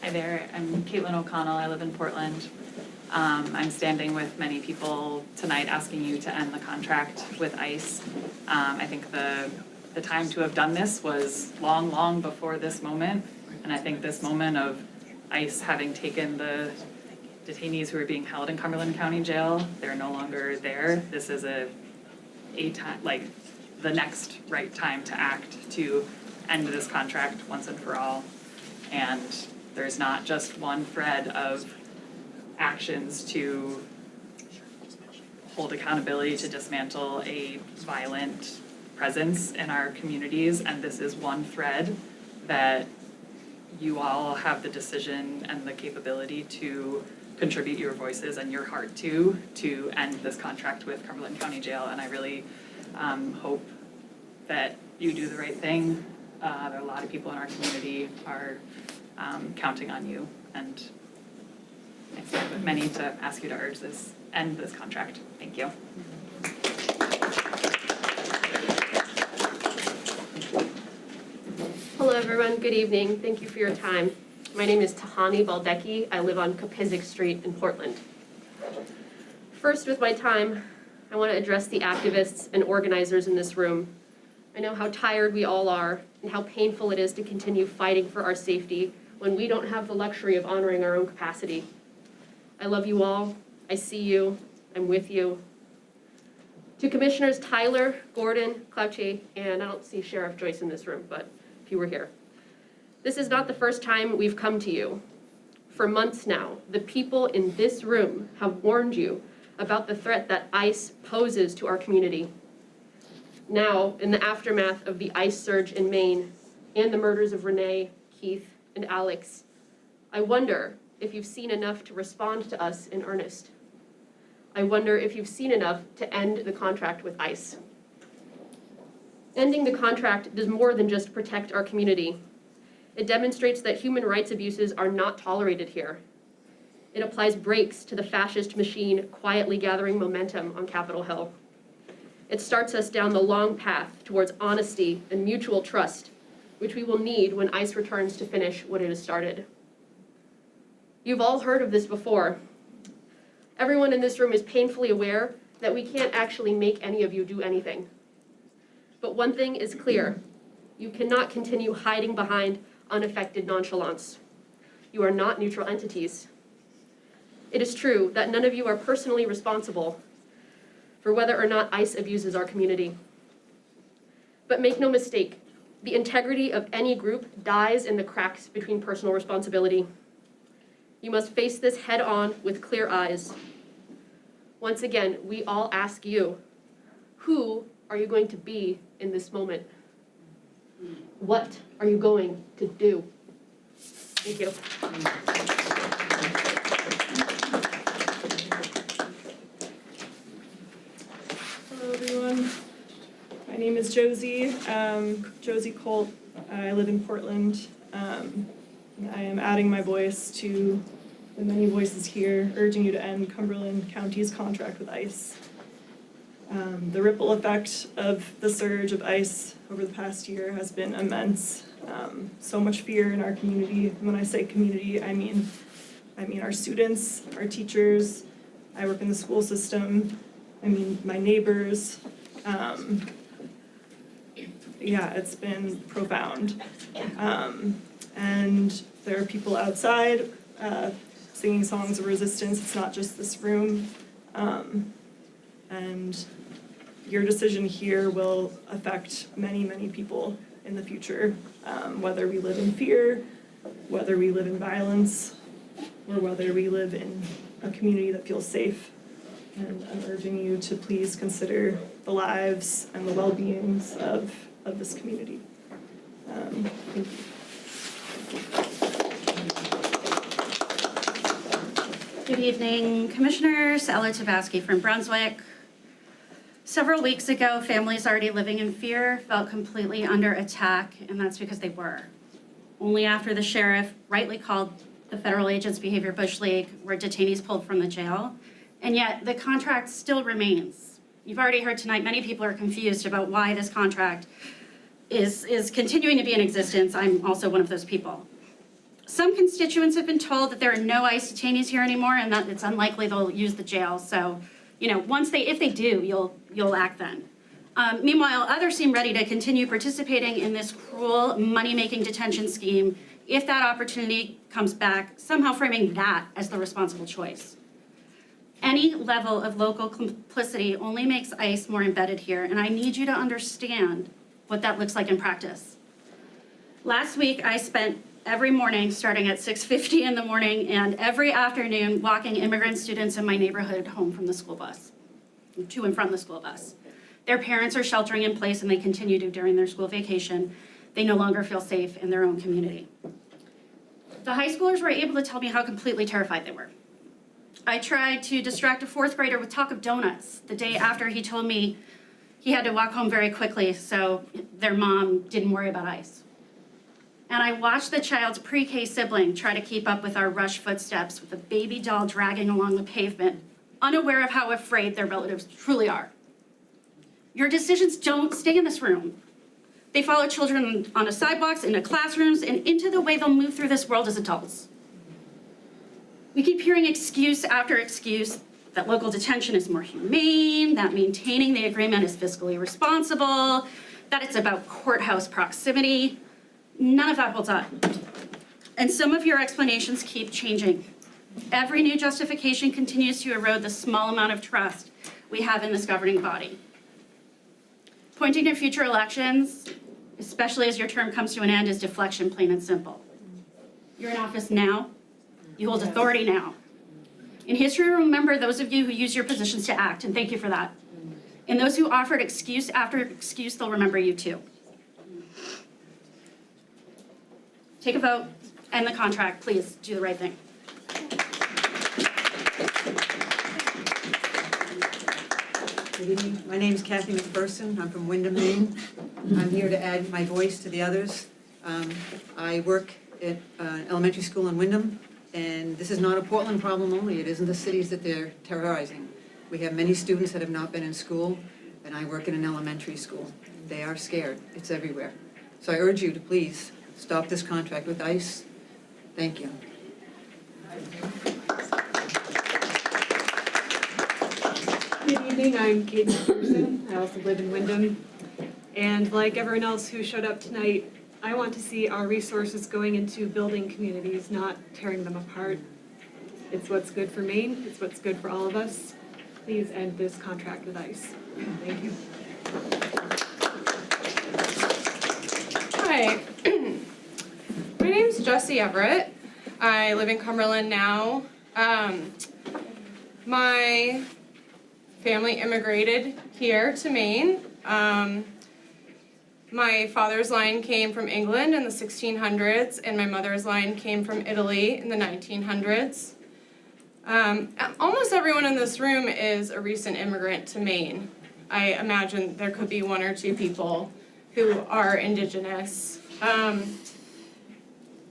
Hi there, I'm Caitlin O'Connell, I live in Portland. I'm standing with many people tonight asking you to end the contract with ICE. I think the time to have done this was long, long before this moment. And I think this moment of ICE having taken the detainees who are being held in Cumberland County Jail, they're no longer there. This is a time, like the next right time to act to end this contract once and for all. And there's not just one thread of actions to hold accountability to dismantle a violent presence in our communities, and this is one thread that you all have the decision and the capability to contribute your voices and your heart to end this contract with Cumberland County Jail, and I really hope that you do the right thing. There are a lot of people in our community are counting on you, and I stand with many to ask you to end this contract. Thank you.
Hello everyone, good evening. Thank you for your time. My name is Tahani Valdecki. I live on Kopizik Street in Portland. First with my time, I want to address the activists and organizers in this room. I know how tired we all are and how painful it is to continue fighting for our safety when we don't have the luxury of honoring our own capacity. I love you all. I see you. I'm with you. To Commissioners Tyler, Gordon, Clouchy, and I don't see Sheriff Joyce in this room, but if you were here. This is not the first time we've come to you. For months now, the people in this room have warned you about the threat that ICE poses to our community. Now, in the aftermath of the ICE surge in Maine and the murders of Renee, Keith, and Alex, I wonder if you've seen enough to respond to us in earnest. I wonder if you've seen enough to end the contract with ICE. Ending the contract does more than just protect our community. It demonstrates that human rights abuses are not tolerated here. It applies brakes to the fascist machine quietly gathering momentum on Capitol Hill. It starts us down the long path towards honesty and mutual trust, which we will need when ICE returns to finish what it has started. You've all heard of this before. Everyone in this room is painfully aware that we can't actually make any of you do anything. But one thing is clear. You cannot continue hiding behind unaffected nonchalance. You are not neutral entities. It is true that none of you are personally responsible for whether or not ICE abuses our community. But make no mistake, the integrity of any group dies in the cracks between personal responsibility. You must face this head on with clear eyes. Once again, we all ask you, who are you going to be in this moment? What are you going to do? Thank you.
Hello, everyone. My name is Josie, Josie Colt. I live in Portland. I am adding my voice to the many voices here, urging you to end Cumberland County's contract with ICE. The ripple effect of the surge of ICE over the past year has been immense. So much fear in our community. When I say community, I mean I mean, our students, our teachers, I work in the school system, I mean, my neighbors. Yeah, it's been profound. And there are people outside singing songs of resistance. It's not just this room. And your decision here will affect many, many people in the future, whether we live in fear, whether we live in violence, or whether we live in a community that feels safe. And I'm urging you to please consider the lives and the well-beings of this community. Thank you.
Good evening, Commissioners. Ella Tabasky from Brunswick. Several weeks ago, families already living in fear felt completely under attack, and that's because they were. Only after the sheriff rightly called the federal agents' behavior Bush League were detainees pulled from the jail, and yet the contract still remains. You've already heard tonight, many people are confused about why this contract is continuing to be in existence. I'm also one of those people. Some constituents have been told that there are no ICE detainees here anymore and that it's unlikely they'll use the jail. So, if they do, you'll act then. Meanwhile, others seem ready to continue participating in this cruel money-making detention scheme if that opportunity comes back, somehow framing that as the responsible choice. Any level of local complicity only makes ICE more embedded here, and I need you to understand what that looks like in practice. Last week, I spent every morning, starting at 6:50 in the morning, and every afternoon walking immigrant students in my neighborhood home from the school bus, to and from the school bus. Their parents are sheltering in place, and they continue to during their school vacation. They no longer feel safe in their own community. The high schoolers were able to tell me how completely terrified they were. I tried to distract a fourth grader with talk of donuts the day after he told me he had to walk home very quickly so their mom didn't worry about ICE. And I watched the child's pre-K sibling try to keep up with our rushed footsteps with a baby doll dragging along the pavement, unaware of how afraid their relatives truly are. Your decisions don't stay in this room. They follow children onto sidewalks, into classrooms, and into the way they'll move through this world as adults. We keep hearing excuse after excuse that local detention is more humane, that maintaining the agreement is fiscally responsible, that it's about courthouse proximity. None of that holds up. And some of your explanations keep changing. Every new justification continues to erode the small amount of trust we have in this governing body. Pointing to future elections, especially as your term comes to an end, is deflection, plain and simple. You're in office now. You hold authority now. In history, remember those of you who use your positions to act, and thank you for that. And those who offered excuse after excuse, they'll remember you too. Take a vote, end the contract, please, do the right thing.
Good evening. My name is Kathy McPherson. I'm from Wyndham, Maine. I'm here to add my voice to the others. I work at an elementary school in Wyndham, and this is not a Portland problem only. It isn't the cities that they're terrorizing. We have many students that have not been in school, and I work in an elementary school. They are scared. It's everywhere. So I urge you to please stop this contract with ICE. Thank you.
Good evening, I'm Kate McPherson. I also live in Wyndham. And like everyone else who showed up tonight, I want to see our resources going into building communities, not tearing them apart. It's what's good for Maine, it's what's good for all of us. Please end this contract with ICE. Thank you.
Hi, my name's Jessie Everett. I live in Cumberland now. My family immigrated here to Maine. My father's line came from England in the 1600s, and my mother's line came from Italy in the 1900s. Almost everyone in this room is a recent immigrant to Maine. I imagine there could be one or two people who are Indigenous. I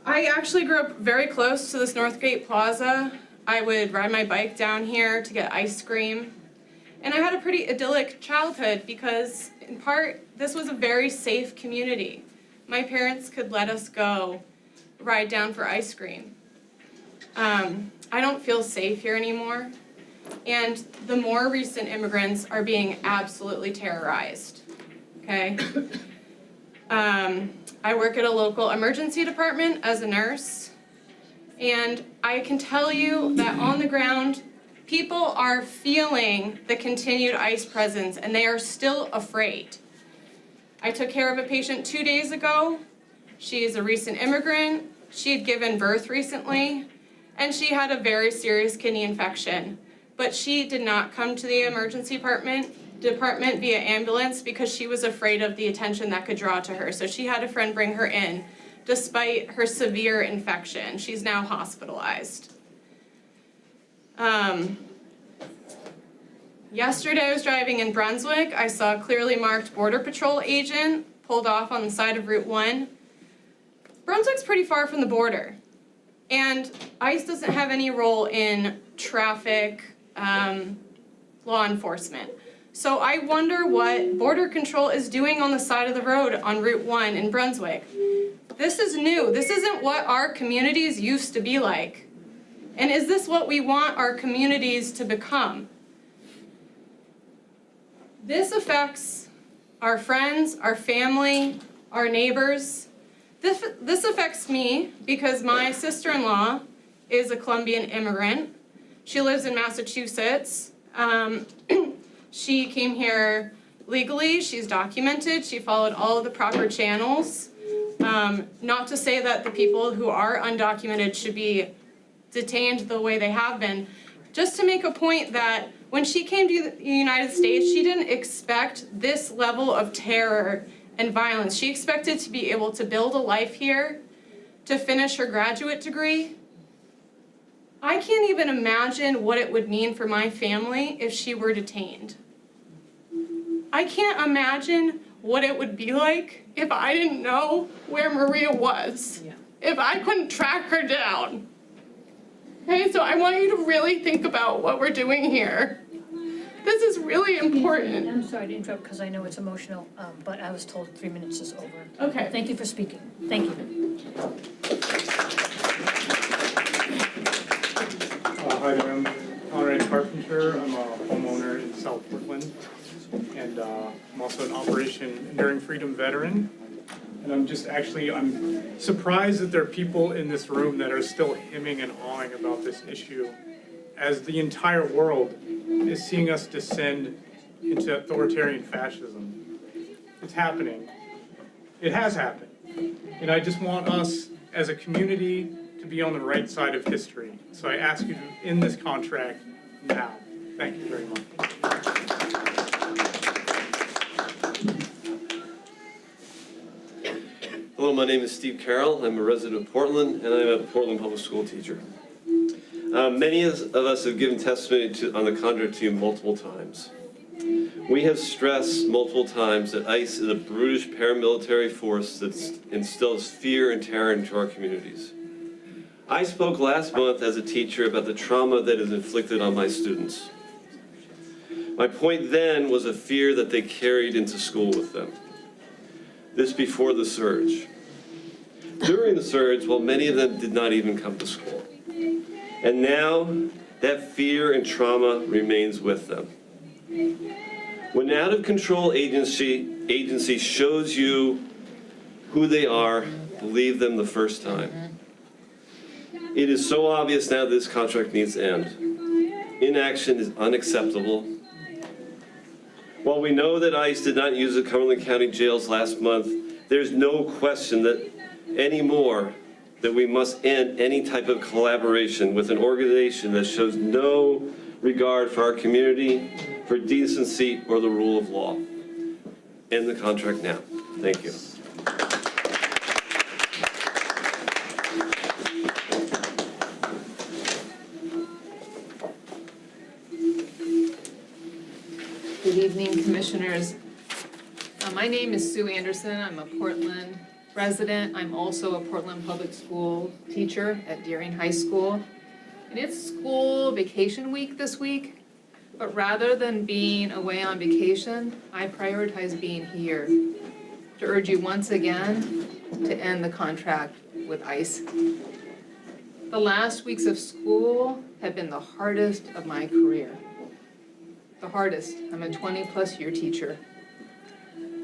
actually grew up very close to this Northgate Plaza. I would ride my bike down here to get ice cream. And I had a pretty idyllic childhood because, in part, this was a very safe community. My parents could let us go ride down for ice cream. I don't feel safe here anymore. And the more recent immigrants are being absolutely terrorized, okay? I work at a local emergency department as a nurse, and I can tell you that on the ground, people are feeling the continued ICE presence, and they are still afraid. I took care of a patient 2 days ago. She is a recent immigrant. She had given birth recently, and she had a very serious kidney infection. But she did not come to the emergency department via ambulance because she was afraid of the attention that could draw to her. So she had a friend bring her in, despite her severe infection. She's now hospitalized. Yesterday I was driving in Brunswick. I saw a clearly marked Border Patrol agent pulled off on the side of Route 1. Brunswick's pretty far from the border, and ICE doesn't have any role in traffic law enforcement. So I wonder what Border Control is doing on the side of the road on Route 1 in Brunswick. This is new. This isn't what our communities used to be like. And is this what we want our communities to become? This affects our friends, our family, our neighbors. This affects me because my sister-in-law is a Colombian immigrant. She lives in Massachusetts. She came here legally, she's documented, she followed all of the proper channels. Not to say that the people who are undocumented should be detained the way they have been, just to make a point that when she came to the United States, she didn't expect this level of terror and violence. She expected to be able to build a life here, to finish her graduate degree. I can't even imagine what it would mean for my family if she were detained. I can't imagine what it would be like if I didn't know where Maria was, if I couldn't track her down. Okay, so I want you to really think about what we're doing here. This is really important.
I'm sorry to interrupt because I know it's emotional, but I was told 3 minutes is over.
Okay.
Thank you for speaking. Thank you.
Hi there, I'm Conrad Carpenter. I'm a homeowner in South Portland, and I'm also an Operation Enduring Freedom veteran. And I'm surprised that there are people in this room that are still hemming and hawing about this issue, as the entire world is seeing us descend into authoritarian fascism. It's happening. It has happened. And I just want us as a community to be on the right side of history. So I ask you to end this contract now. Thank you very much.
Hello, my name is Steve Carroll. I'm a resident of Portland, and I'm a Portland public school teacher. Many of us have given testimony on the contract to you multiple times. We have stressed multiple times that ICE is a brutish paramilitary force that instills fear and terror into our communities. I spoke last month as a teacher about the trauma that is inflicted on my students. My point then was a fear that they carried into school with them. This before the surge. During the surge, well, many of them did not even come to school. And now, that fear and trauma remains with them. When an out-of-control agency shows you who they are, believe them the first time. It is so obvious now this contract needs to end. Inaction is unacceptable. While we know that ICE did not use the Cumberland County jails last month, there's no question that anymore that we must end any type of collaboration with an organization that shows no regard for our community, for decency, or the rule of law. End the contract now. Thank you.
Good evening, Commissioners. My name is Sue Anderson. I'm a Portland resident. I'm also a Portland Public School teacher at Deering High School. And it's school vacation week this week, but rather than being away on vacation, I prioritize being here to urge you once again to end the contract with ICE. The last weeks of school have been the hardest of my career. The hardest. I'm a 20-plus year teacher.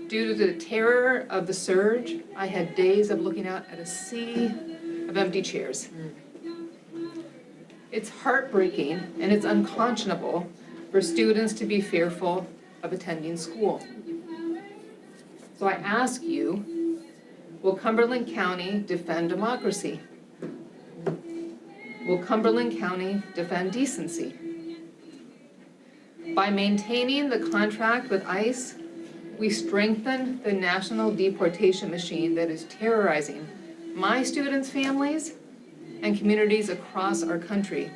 Due to the terror of the surge, I had days of looking out at a sea of empty chairs. It's heartbreaking and it's unconscionable for students to be fearful of attending school. So I ask you, will Cumberland County defend democracy? Will Cumberland County defend decency? By maintaining the contract with ICE, we strengthen the national deportation machine that is terrorizing my students' families and communities across our country.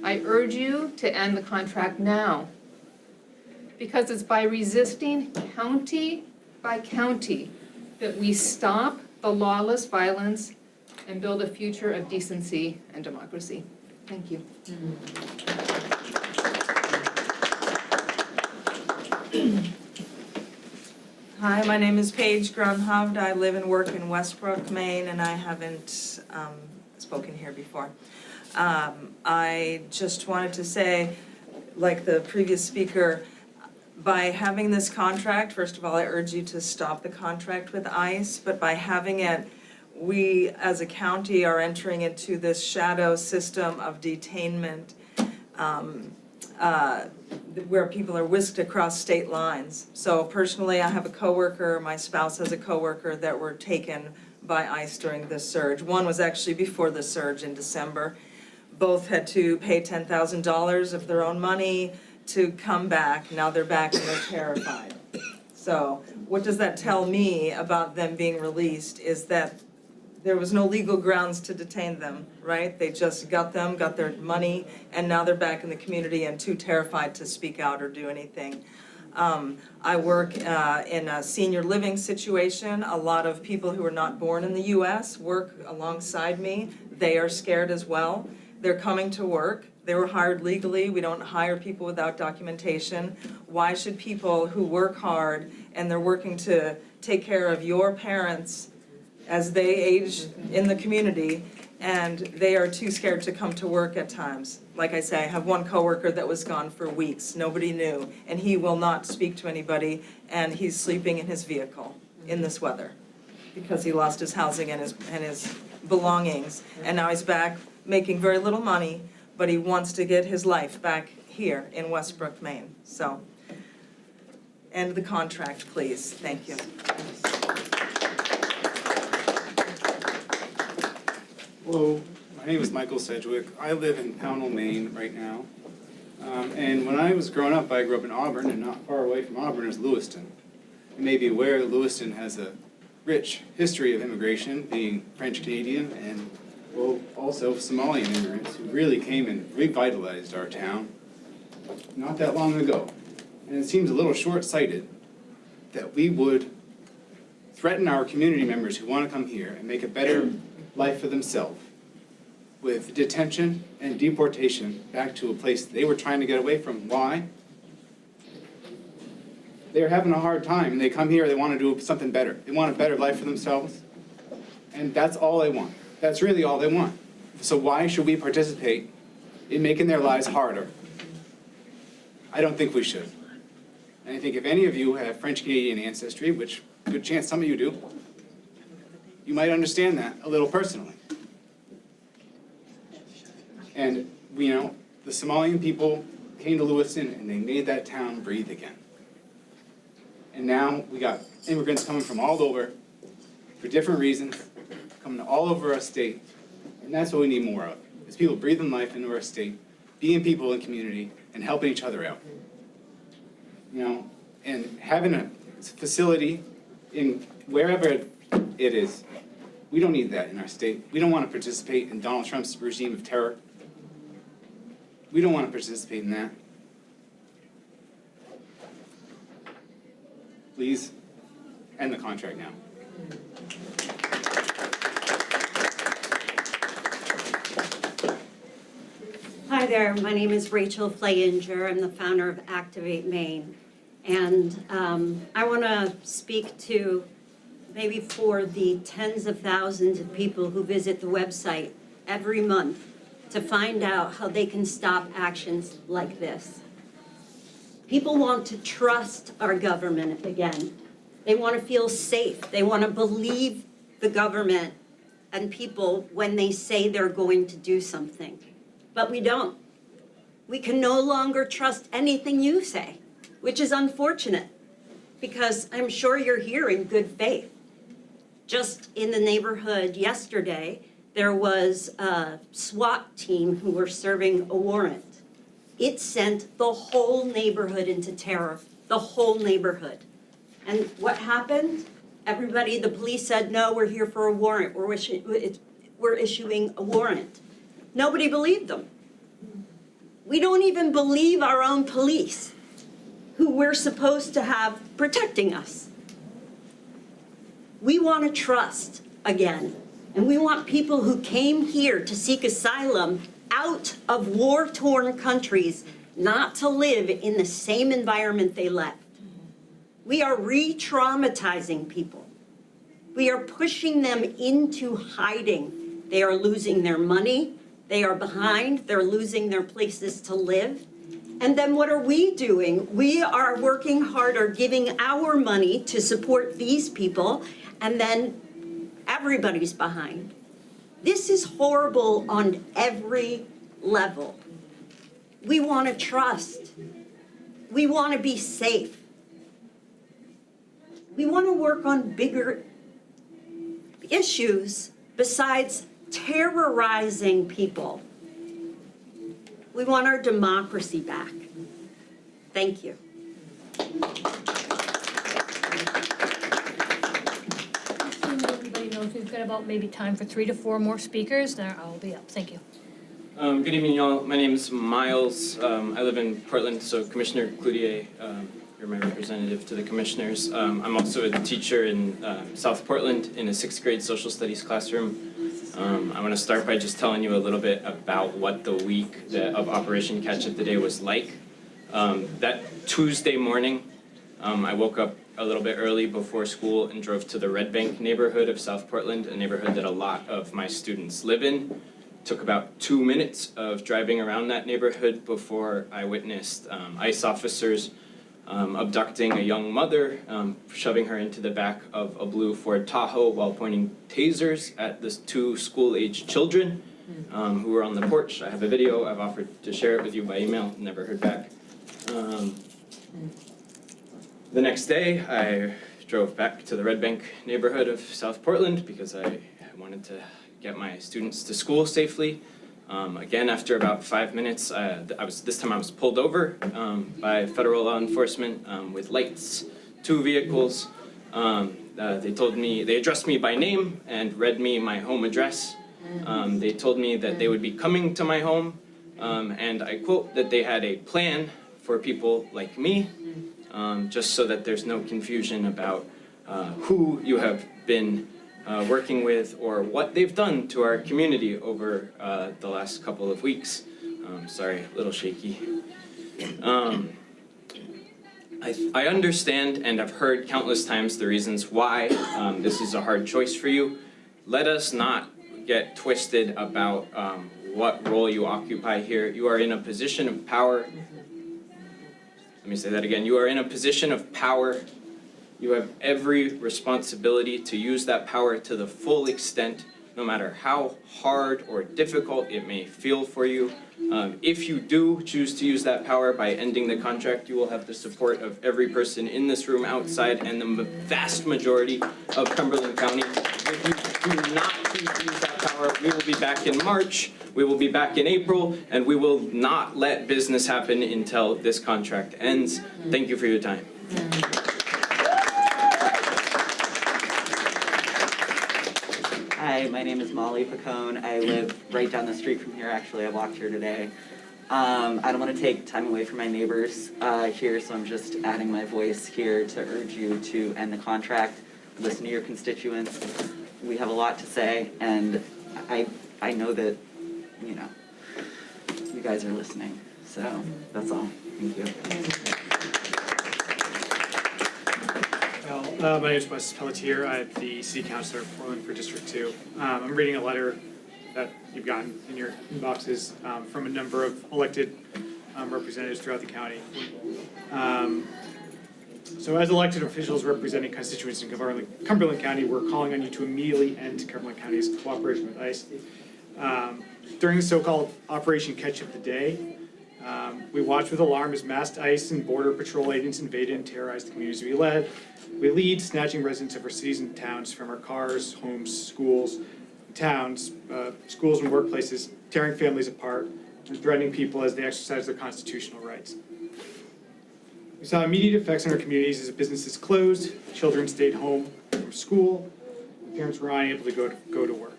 I urge you to end the contract now, because it's by resisting county by county that we stop the lawless violence and build a future of decency and democracy. Thank you.
Hi, my name is Paige Grunhavd. I live and work in Westbrook, Maine, and I haven't spoken here before. I just wanted to say, like the previous speaker, by having this contract, first of all, I urge you to stop the contract with ICE, but by having it, we as a county are entering into this shadow system of detainment where people are whisked across state lines. So personally, I have a coworker, my spouse has a coworker that were taken by ICE during this surge. One was actually before the surge in December. Both had to pay $10,000 of their own money to come back. Now they're back and they're terrified. So what does that tell me about them being released is that there was no legal grounds to detain them, right? They just got their money, and now they're back in the community and too terrified to speak out or do anything. I work in a senior living situation. A lot of people who are not born in the US work alongside me. They are scared as well. They're coming to work. They were hired legally. We don't hire people without documentation. Why should people who work hard and they're working to take care of your parents as they age in the community, and they are too scared to come to work at times? Like I say, I have one coworker that was gone for weeks, nobody knew, and he will not speak to anybody, and he's sleeping in his vehicle in this weather because he lost his housing and his belongings, and now he's back making very little money, but he wants to get his life back here in Westbrook, Maine. So, end the contract, please. Thank you.
Hello, my name is Michael Sedgwick. I live in Pownell, Maine right now. And when I was growing up, I grew up in Auburn, and not far away from Auburn is Lewiston. You may be aware that Lewiston has a rich history of immigration, being French Canadian and also Somalian immigrants who really came and revitalized our town not that long ago. And it seems a little short-sighted that we would threaten our community members who want to come here and make a better life for themselves with detention and deportation back to a place they were trying to get away from. Why? They're having a hard time, and they come here, they want to do something better. They want a better life for themselves, and that's all they want. That's really all they want. So why should we participate in making their lives harder? I don't think we should. And I think if any of you have French Canadian ancestry, which good chance some of you do, you might understand that a little personally. And, you know, the Somalian people came to Lewiston and they made that town breathe again. And now we got immigrants coming from all over for different reasons, coming all over our state. And that's what we need more of, is people breathing life into our state, being people in community, and helping each other out. You know, and having a facility in wherever it is, we don't need that in our state. We don't want to participate in Donald Trump's regime of terror. We don't want to participate in that. Please end the contract now.
Hi there, my name is Rachel Flayinger. I'm the founder of Activate Maine. And I want to speak to maybe for the tens of thousands of people who visit the website every month to find out how they can stop actions like this. People want to trust our government again. They want to feel safe. They want to believe the government and people when they say they're going to do something. But we don't. We can no longer trust anything you say, which is unfortunate because I'm sure you're here in good faith. Just in the neighborhood yesterday, there was a SWAT team who were serving a warrant. It sent the whole neighborhood into terror, the whole neighborhood. And what happened? Everybody, the police said, no, we're here for a warrant. We're issuing a warrant. Nobody believed them. We don't even believe our own police, who we're supposed to have protecting us. We want to trust again. And we want people who came here to seek asylum out of war-torn countries not to live in the same environment they left. We are re-traumatizing people. We are pushing them into hiding. They are losing their money. They are behind. They're losing their places to live. And then what are we doing? We are working harder, giving our money to support these people, and then everybody's behind. This is horrible on every level. We want to trust. We want to be safe. We want to work on bigger issues besides terrorizing people. We want our democracy back. Thank you.
Everybody knows we've got about maybe time for 3 to 4 more speakers, then I'll be up. Thank you.
Good evening, y'all. My name is Miles. I live in Portland, so Commissioner Cloutier, you're my representative to the commissioners. I'm also a teacher in South Portland in a 6th grade social studies classroom. I want to start by just telling you a little bit about what the week of Operation Catch Up the Day was like. That Tuesday morning, I woke up a little bit early before school and drove to the Red Bank neighborhood of South Portland, a neighborhood that a lot of my students live in. Took about 2 minutes of driving around that neighborhood before I witnessed ICE officers abducting a young mother, shoving her into the back of a blue Ford Tahoe while pointing tasers at the 2 school-aged children who were on the porch. I have a video. I've offered to share it with you by email. Never heard back. The next day, I drove back to the Red Bank neighborhood of South Portland because I wanted to get my students to school safely. Again, after about 5 minutes, this time I was pulled over by federal law enforcement with lights, 2 vehicles. They addressed me by name and read me my home address. They told me that they would be coming to my home, and I quote, that they had a plan for people like me, just so that there's no confusion about who you have been working with or what they've done to our community over the last couple of weeks. Sorry, a little shaky. I understand and have heard countless times the reasons why this is a hard choice for you. Let us not get twisted about what role you occupy here. You are in a position of power. Let me say that again. You are in a position of power. You have every responsibility to use that power to the full extent, no matter how hard or difficult it may feel for you. If you do choose to use that power by ending the contract, you will have the support of every person in this room, outside, and the vast majority of Cumberland County. If you do not choose to use that power, we will be back in March, we will be back in April, and we will not let business happen until this contract ends. Thank you for your time.
Hi, my name is Molly Pacone. I live right down the street from here, actually. I walked here today. I don't want to take time away from my neighbors here, so I'm just adding my voice here to urge you to end the contract, listen to your constituents. We have a lot to say, and I know that, you know, you guys are listening. So that's all. Thank you.
My name is Wes Pelletier. I'm the City Councilor of Portland for District 2. I'm reading a letter that you've gotten in your inboxes from a number of elected representatives throughout the county. So as elected officials representing constituents in Cumberland County, we're calling on you to immediately end Cumberland County's cooperation with ICE. During the so-called Operation Catch of the Day, we watched with alarm as masked ICE and Border Patrol agents invaded and terrorized the communities we lead, snatching residents of our cities and towns from our cars, homes, schools, towns, schools and workplaces, tearing families apart, and threatening people as they exercise their constitutional rights. We saw immediate effects on our communities as businesses closed, children stayed home from school, and parents were unable to go to work.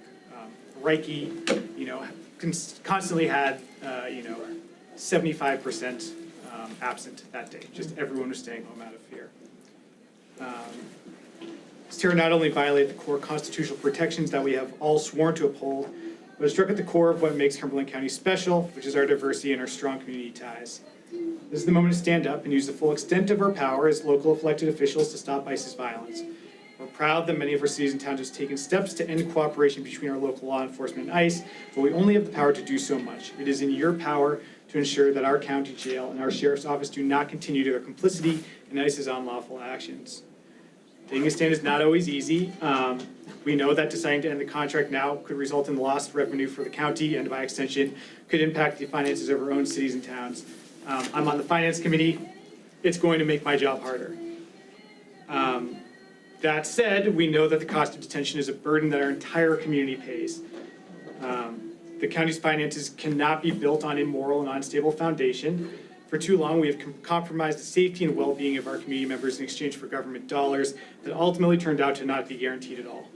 Reiki, constantly had, 75% absent that day. Just everyone was staying home out of fear. This terror not only violated the core constitutional protections that we have all sworn to uphold, but it struck at the core of what makes Cumberland County special, which is our diversity and our strong community ties. This is the moment to stand up and use the full extent of our power as local elected officials to stop ICE's violence. We're proud that many of our cities and towns have taken steps to end cooperation between our local law enforcement and ICE, but we only have the power to do so much. It is in your power to ensure that our county jail and our sheriff's office do not continue their complicity in ICE's unlawful actions. Taking a stand is not always easy. We know that deciding to end the contract now could result in lost revenue for the county and by extension could impact the finances of our own cities and towns. I'm on the finance committee. It's going to make my job harder. That said, we know that the cost of detention is a burden that our entire community pays. The county's finances cannot be built on immoral and unstable foundation. For too long, we have compromised the safety and well-being of our community members in exchange for government dollars that ultimately turned out to not be guaranteed at all.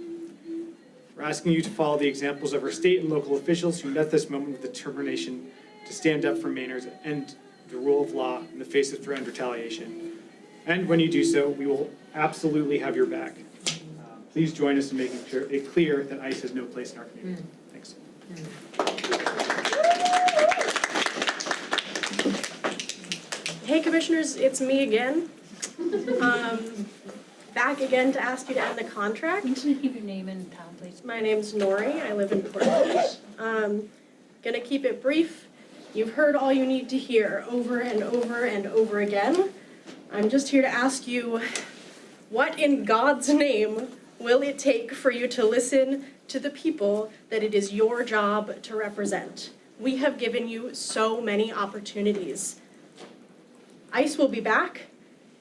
We're asking you to follow the examples of our state and local officials who met this moment with determination to stand up for Mainers and the rule of law in the face of threat and retaliation. And when you do so, we will absolutely have your back. Please join us in making it clear that ICE has no place in our community. Thanks.
Hey Commissioners, it's me again. Back again to ask you to end the contract.
Can you keep your name and town, please?
My name's Nori, I live in Portland. Gonna keep it brief. You've heard all you need to hear over and over and over again. I'm just here to ask you, what in God's name will it take for you to listen to the people that it is your job to represent? We have given you so many opportunities. ICE will be back,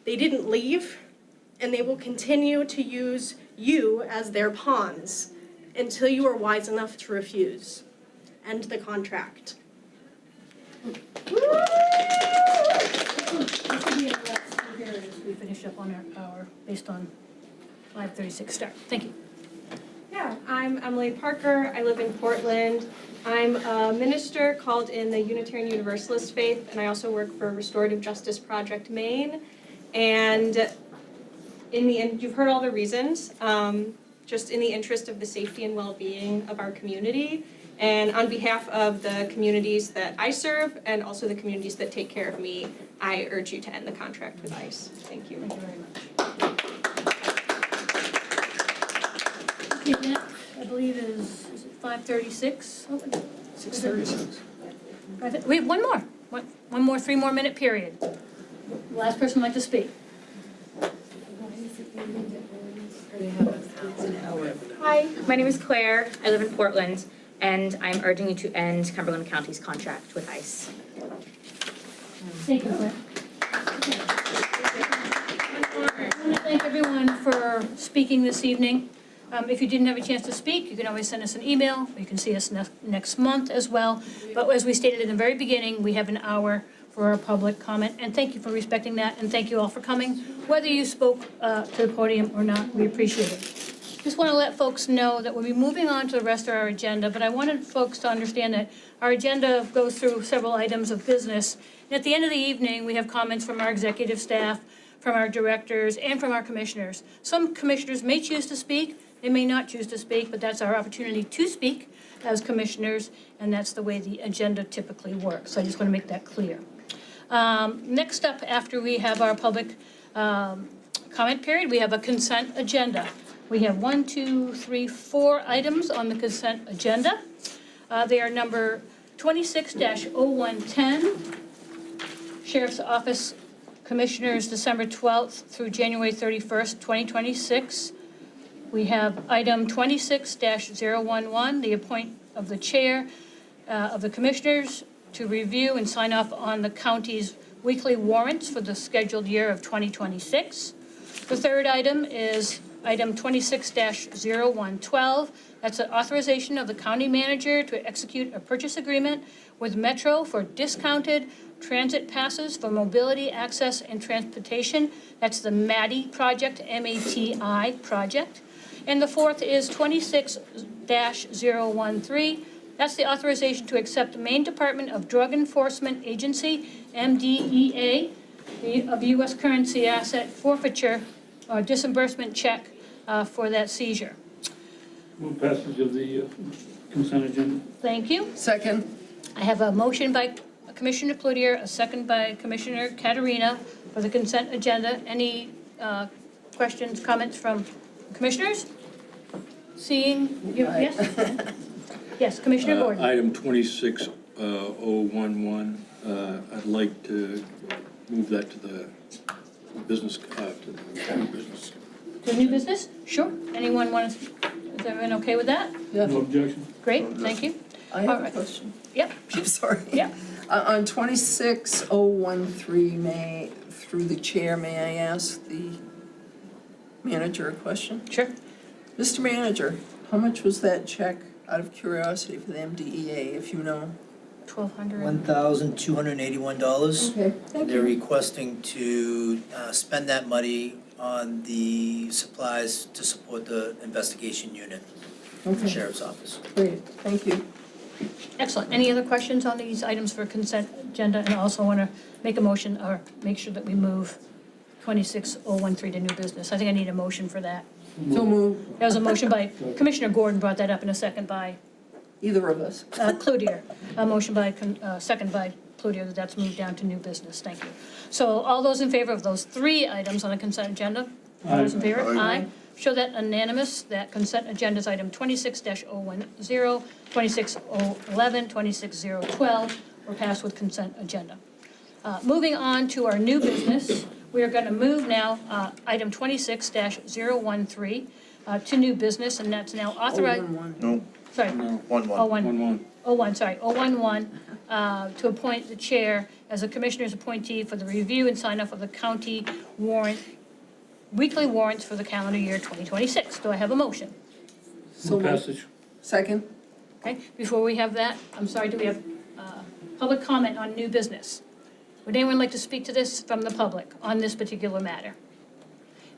they didn't leave, and they will continue to use you as their pawns until you are wise enough to refuse. End the contract.
We finish up on our based on 5:36 start. Thank you.
Yeah, I'm Emily Parker. I live in Portland. I'm a minister called in the Unitarian Universalist faith, and I also work for Restorative Justice Project Maine. And in the end, you've heard all the reasons, just in the interest of the safety and well-being of our community, and on behalf of the communities that I serve and also the communities that take care of me, I urge you to end the contract with ICE. Thank you.
Thank you very much. Okay, next, I believe is it 5:36?
6:36.
We have one more 3 more minute period. Last person would like to speak.
Hi, my name is Claire. I live in Portland, and I'm urging you to end Cumberland County's contract with ICE.
Thank you, Claire. I want to thank everyone for speaking this evening. If you didn't have a chance to speak, you can always send us an email, or you can see us next month as well. But as we stated in the very beginning, we have an hour for our public comment, and thank you for respecting that, and thank you all for coming. Whether you spoke to the podium or not, we appreciate it. Just want to let folks know that we'll be moving on to the rest of our agenda, but I wanted folks to understand that our agenda goes through several items of business. And at the end of the evening, we have comments from our executive staff, from our directors, and from our commissioners. Some commissioners may choose to speak, they may not choose to speak, but that's our opportunity to speak as commissioners, and that's the way the agenda typically works. So I just want to make that clear. Next up, after we have our public comment period, we have a consent agenda. We have 4 items on the consent agenda. They are number 26-0110, Sheriff's Office Commissioners, December 12th through January 31st, 2026. We have item 26-011, the appointment of the chair of the commissioners to review and sign off on the county's weekly warrants for the scheduled year of 2026. The third item is item 26-0112. That's an authorization of the county manager to execute a purchase agreement with Metro for discounted transit passes for mobility, access, and transportation. That's the MATI project, M-A-T-I project. And the fourth is 26-013. That's the authorization to accept Maine Department of Drug Enforcement Agency, MDEA, of U.S. currency asset forfeiture or disbursement check for that seizure.
Move passage of the consent agenda.
Thank you.
Second.
I have a motion by Commissioner Cloutier, a second by Commissioner Caterina for the consent agenda. Any questions, comments from commissioners? Seeing, yes? Yes, Commissioner Gordon.
Item 26011, I'd like to move that to the business, to the new business.
To new business? Sure. Anyone want to, is everyone okay with that?
Yeah.
No objection?
Great, thank you.
I have
All
a
right.
question.
Yep.
I'm sorry.
Yep.
On 26013, through the chair, may I ask the manager a question?
Sure.
Mr. Manager, how much was that check, out of curiosity, for the MDEA, if you know?
$1,200.
$1,281.
Okay, thank
They're
you.
requesting to spend that money on the supplies to support the investigation unit,
Okay.
Sheriff's Office.
Great, thank you.
Excellent. Any other questions on these items for consent agenda? And I also want to make a motion or make sure that we move 26013 to new business. I think I need a motion for that.
So move.
That was a motion by Commissioner Gordon, brought that up in a second by
Either of us.
Cloutier. A motion by, second by Cloutier, that that's moved down to new business. Thank you. So all those in favor of those three items on the consent agenda? All those in favor? Aye. Show that unanimous, that consent agenda is item 26-010, 26-011, 26-012 were passed with consent agenda. Moving on to our new business, we are going to move now item 26-013 to new business, and that's now authorized.
No.
Sorry.
No.
11.
011, to appoint the chair as a commissioner's appointee for the review and sign off of the county warrant, weekly warrants for the calendar year 2026. Do I have a motion?
So
Move passage.
Second.
Okay, before we have that, I'm sorry, do we have public comment on new business? Would anyone like to speak to this from the public on this particular matter?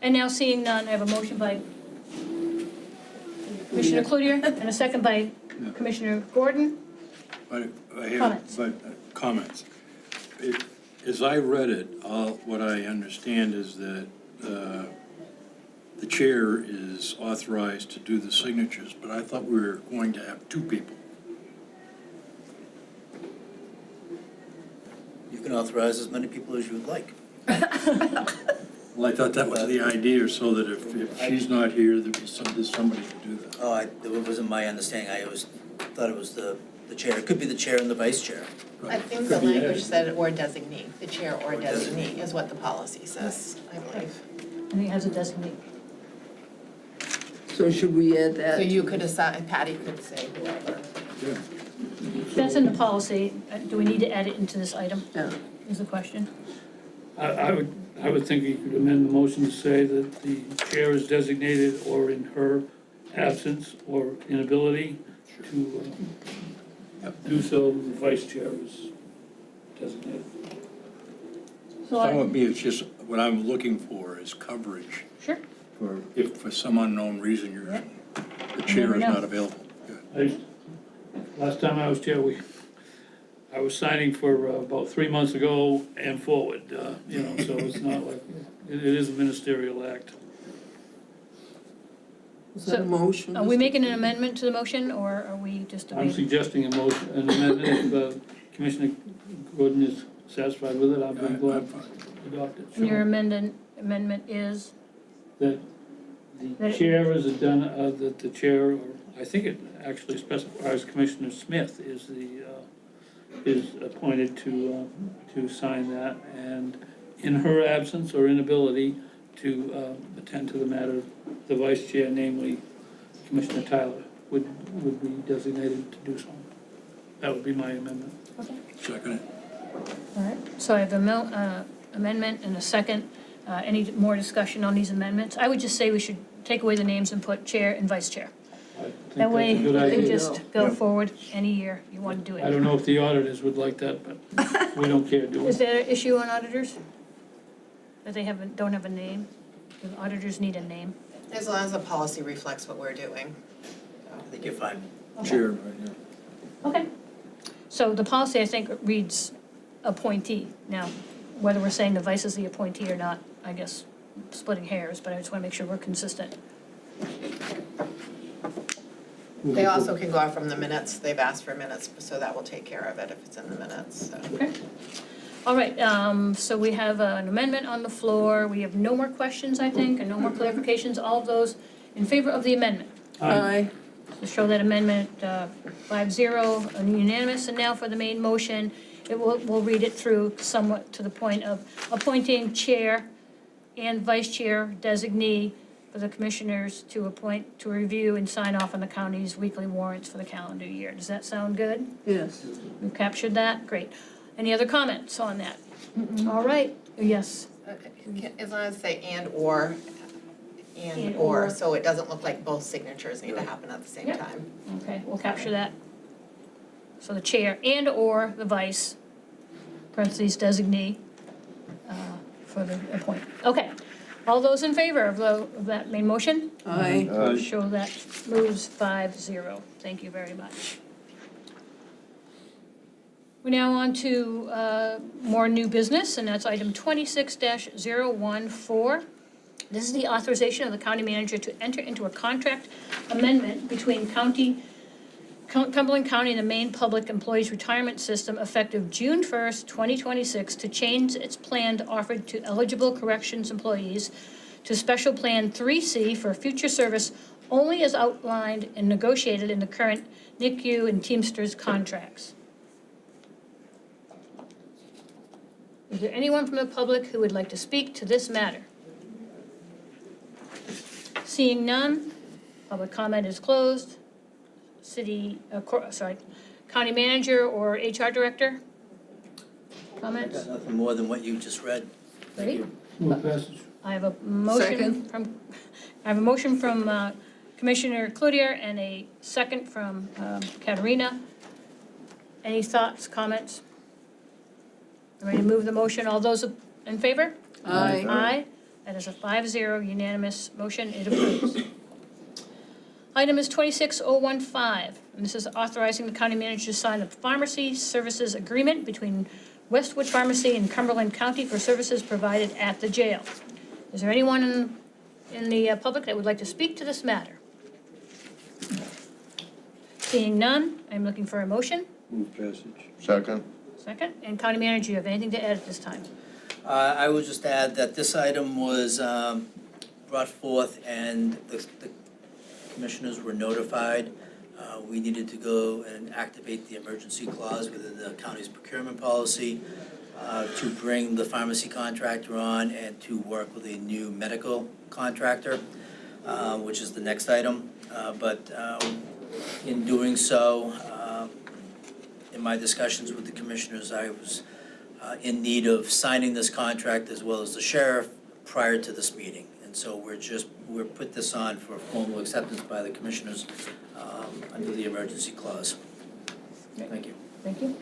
And now seeing none, I have a motion by Commissioner Cloutier and a second by Commissioner Gordon.
But I have,
Comments.
comments. As I read it, what I understand is that the chair is authorized to do the signatures, but I thought we were going to have two people.
You can authorize as many people as you would like.
Well, I thought that was the idea, so that if she's not here, there's somebody to do that.
Oh, that wasn't my understanding. I always thought it was the chair. It could be the chair and the vice chair.
I think the language said or designee, the chair or designee is what the policy says, I believe.
And he has a designee.
So should we add that?
So you could assign, Patty could say whoever.
That's in the policy. Do we need to add it into this item?
Yeah.
Is the question.
I would think you could amend the motion to say that the chair is designated or in her absence or inability to do so, the vice chair is designated.
So
Some of me, it's just, what I'm looking for is coverage.
Sure.
For, if for some unknown reason the chair is not available. Last time I was chair, I was signing for about 3 months ago and forward, so it's not like, it is a ministerial act.
Is that a motion?
Are we making an amendment to the motion, or are we just
I'm
debating?
suggesting an amendment, if Commissioner Gordon is satisfied with it, I'm glad to adopt it.
And your amendment is?
That The chair is done, the chair, or I think it actually specifies Commissioner Smith is appointed to sign that, and in her absence or inability to attend to the matter, the vice chair, namely Commissioner Tyler, would be designated to do so. That would be my amendment.
Okay.
Second.
All right, so I have a amendment and a second. Any more discussion on these amendments? I would just say we should take away the names and put chair and vice chair. That way,
that's a
you
good
can
idea.
just go forward any year you want to do it.
I don't know if the auditors would like that, but we don't care, do we?
Is there an issue on auditors? That they don't have a name? Because auditors need a name.
As long as the policy reflects what we're doing.
I think you're fine.
Chair
right now.
Okay. So the policy, I think, reads appointee. Now, whether we're saying the vice is the appointee or not, I guess, splitting hairs, but I just want to make sure we're consistent.
They also can go out from the minutes. They've asked for minutes, so that will take care of it if it's in the minutes, so.
Okay. All right, so we have an amendment on the floor. We have no more questions, I think, and no more clarifications. All of those in favor of the amendment?
Aye.
To show that amendment 5-0 and unanimous. And now for the main motion, we'll read it through somewhat to the point of appointing chair and vice chair designee for the commissioners to appoint, to review and sign off on the county's weekly warrants for the calendar year. Does that sound good?
Yes.
We've captured that? Great. Any other comments on that? All right, yes.
As long as say and or, so it doesn't look like both signatures need to happen at the same
Yep.
time.
Okay, we'll capture that. So the chair and or the vice, parentheses designee, for the appointment. Okay, all those in favor of that main motion?
Aye.
Show that moves 5-0. Thank you very much. We're now on to more new business, and that's item 26-014. This is the authorization of the county manager to enter into a contract amendment between Cumberland County and the Maine Public Employees Retirement System effective June 1st, 2026 to change its plan offered to eligible corrections employees to Special Plan 3C for future service only as outlined and negotiated in the current NICU and Teamsters contracts. Is there anyone from the public who would like to speak to this matter? Seeing none, public comment is closed. County manager or HR director? Comments?
Got nothing more than what you just read. Thank
Great.
you.
Move passage.
I have a motion from Commissioner Cloutier and a second from Katerina. Any thoughts, comments? Ready to move the motion? All those in favor?
Aye.
Aye. That is a 5-0 unanimous motion. It approves. Item is 26015, and this is authorizing the county manager to sign a pharmacy services agreement between Westwood Pharmacy and Cumberland County for services provided at the jail. Is there anyone in the public that would like to speak to this matter? Seeing none, I'm looking for a motion.
Move passage.
Second.
Second. And county manager, you have anything to add at this time?
I would just add that this item was brought forth and the commissioners were notified. We needed to go and activate the emergency clause within the county's procurement policy to bring the pharmacy contractor on and to work with a new medical contractor, which is the next item. But in doing so, in my discussions with the commissioners, I was in need of signing this contract as well as the sheriff prior to this meeting. And so we're put this on for formal acceptance by the commissioners under the emergency clause. Thank you.
Thank you.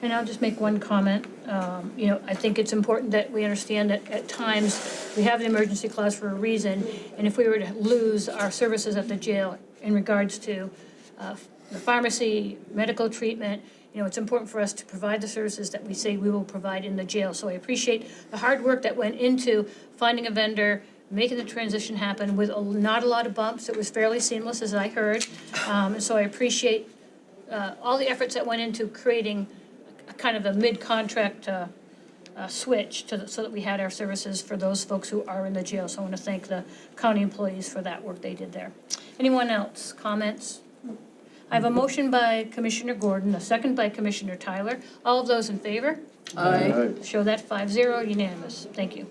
And I'll just make one comment. I think it's important that we understand that at times we have the emergency clause for a reason, and if we were to lose our services at the jail in regards to the pharmacy, medical treatment, it's important for us to provide the services that we say we will provide in the jail. So I appreciate the hard work that went into finding a vendor, making the transition happen with not a lot of bumps. It was fairly seamless, as I heard. And so I appreciate all the efforts that went into creating a kind of a mid-contract switch so that we had our services for those folks who are in the jail. So I want to thank the county employees for that work they did there. Anyone else? Comments? I have a motion by Commissioner Gordon, a second by Commissioner Tyler. All of those in favor?
Aye.
Show that 5-0, unanimous. Thank you.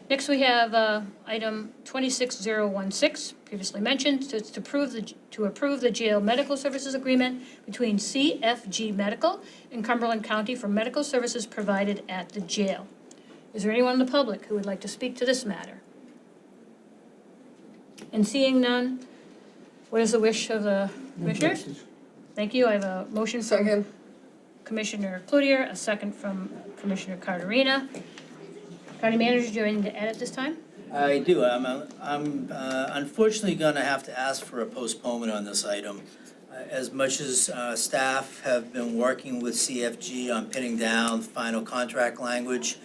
Next, we have item 26016, previously mentioned, so it's to approve the jail medical services agreement between CFG Medical and Cumberland County for medical services provided at the jail. Is there anyone in the public who would like to speak to this matter? And seeing none, what is the wish of the commissioners? Thank you. I have a motion from Commissioner Cloutier, a second from Commissioner Caterina. County Manager, do you have anything to add at this time?
I do. I'm unfortunately gonna have to ask for a postponement on this item. As much as staff have been working with CFG on pinning down final contract language,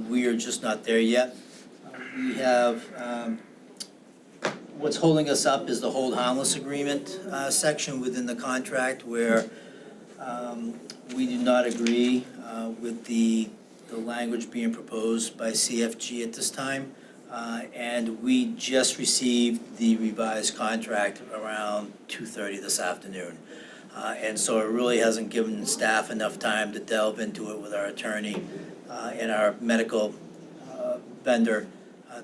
we are just not there yet. We have, what's holding us up is the hold harmless agreement section within the contract where we do not agree with the language being proposed by CFG at this time. And we just received the revised contract around 2:30 this afternoon. And so it really hasn't given staff enough time to delve into it with our attorney and our medical vendor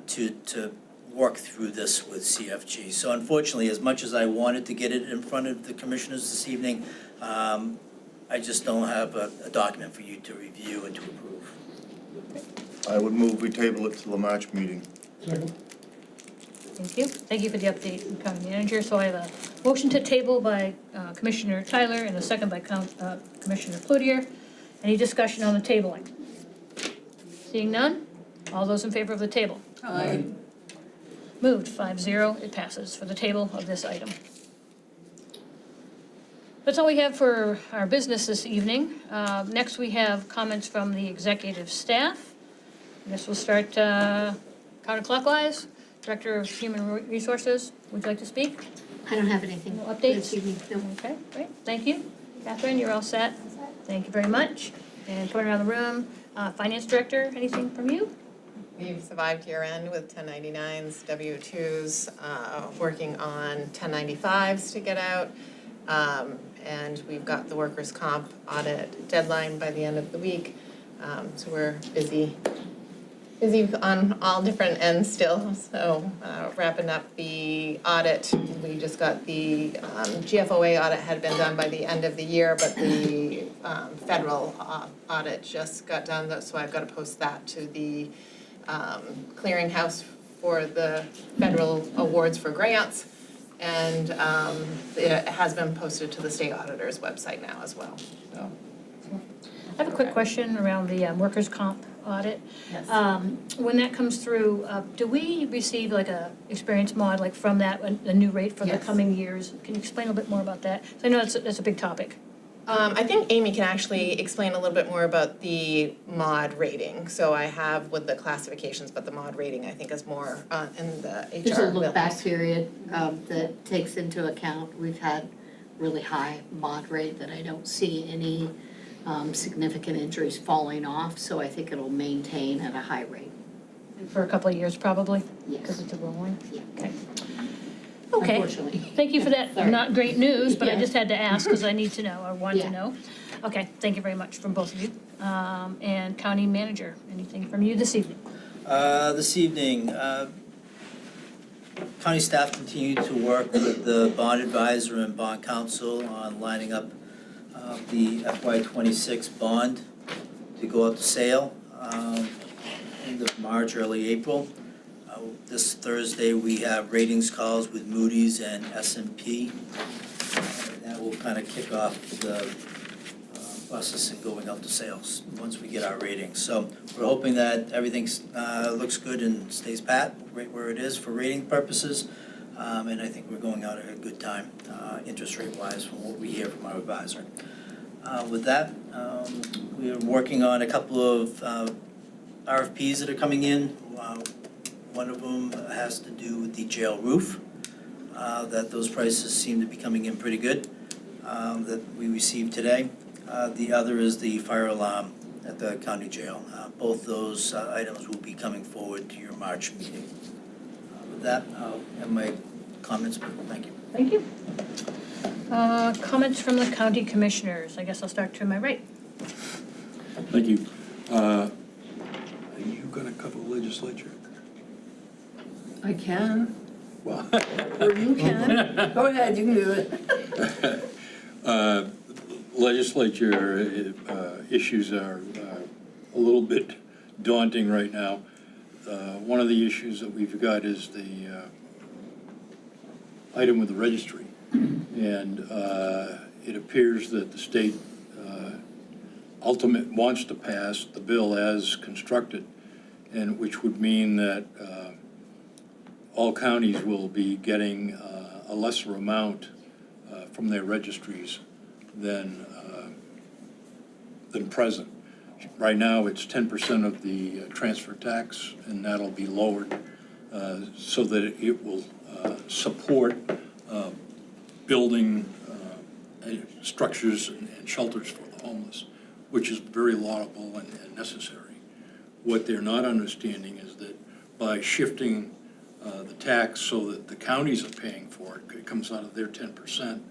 to work through this with CFG. So unfortunately, as much as I wanted to get it in front of the commissioners this evening, I just don't have a document for you to review and to approve.
I would move we table it to the March meeting.
Thank you. Thank you for the update, County Manager. So I have a motion to table by Commissioner Tyler and a second by Commissioner Cloutier. Any discussion on the tabling? Seeing none? All those in favor of the table?
Aye.
Moved, 5-0. It passes for the table of this item. That's all we have for our business this evening. Next, we have comments from the executive staff. I guess we'll start counterclockwise. Director of Human Resources, would you like to speak?
I don't have anything.
No updates?
This evening, no.
Okay, great. Thank you. Catherine, you're all set. Thank you very much. And going around the room, Finance Director, anything from you?
We've survived year end with 1099s, W-2s, working on 1095s to get out. And we've got the workers' comp audit deadline by the end of the week. So we're busy on all different ends still. So wrapping up the audit, we just got the GFOA audit had been done by the end of the year, but the federal audit just got done. So I've got to post that to the clearinghouse for the federal awards for grants. And it has been posted to the state auditor's website now as well, so.
I have a quick question around the workers' comp audit.
Yes.
When that comes through, do we receive like a experience mod, like from that, a new rate for the
Yes.
coming years? Can you explain a little bit more about that? 'Cause I know that's a big topic.
I think Amy can actually explain a little bit more about the mod rating. So I have with the classifications, but the mod rating I think is more in the HR.
There's a look
wheelhouse.
back period that takes into account, we've had really high mod rate that I don't see any significant injuries falling off, so I think it'll maintain at a high rate.
For a couple of years, probably?
Yes.
Because it's a rolling?
Yeah.
Okay. Okay.
Unfortunately.
Thank you for that.
Sorry.
Not great news, but I
Yeah.
just had to ask because I need to know, or want to
Yeah.
know. Okay, thank you very much from both of you. And County Manager, anything from you this evening?
This evening, county staff continue to work with the bond advisor and bond counsel on lining up the FY26 bond to go out to sale end of March, early April. This Thursday, we have ratings calls with Moody's and S&P. That will kind of kick off the process in going out to sales once we get our ratings. So we're hoping that everything looks good and stays pat, right where it is for rating purposes. And I think we're going out at a good time, interest rate wise, from what we hear from our advisor. With that, we are working on a couple of RFPs that are coming in. One of them has to do with the jail roof, that those prices seem to be coming in pretty good, that we received today. The other is the fire alarm at the county jail. Both those items will be coming forward to your March meeting. With that, I'll have my comments, but thank you.
Thank you. Comments from the county commissioners. I guess I'll start to my right.
Thank you. Are you gonna cover legislature?
I can,
Well.
or you can. Go ahead, you can do it.
Legislature issues are a little bit daunting right now. One of the issues that we've got is the item with the registry. And it appears that the state wants to pass the bill as constructed, and which would mean that all counties will be getting a lesser amount from their registries than present. Right now, it's 10% of the transfer tax, and that'll be lowered so that it will support building structures and shelters for the homeless, which is very laudable and necessary. What they're not understanding is that by shifting the tax so that the counties are paying for it, it comes out of their 10%,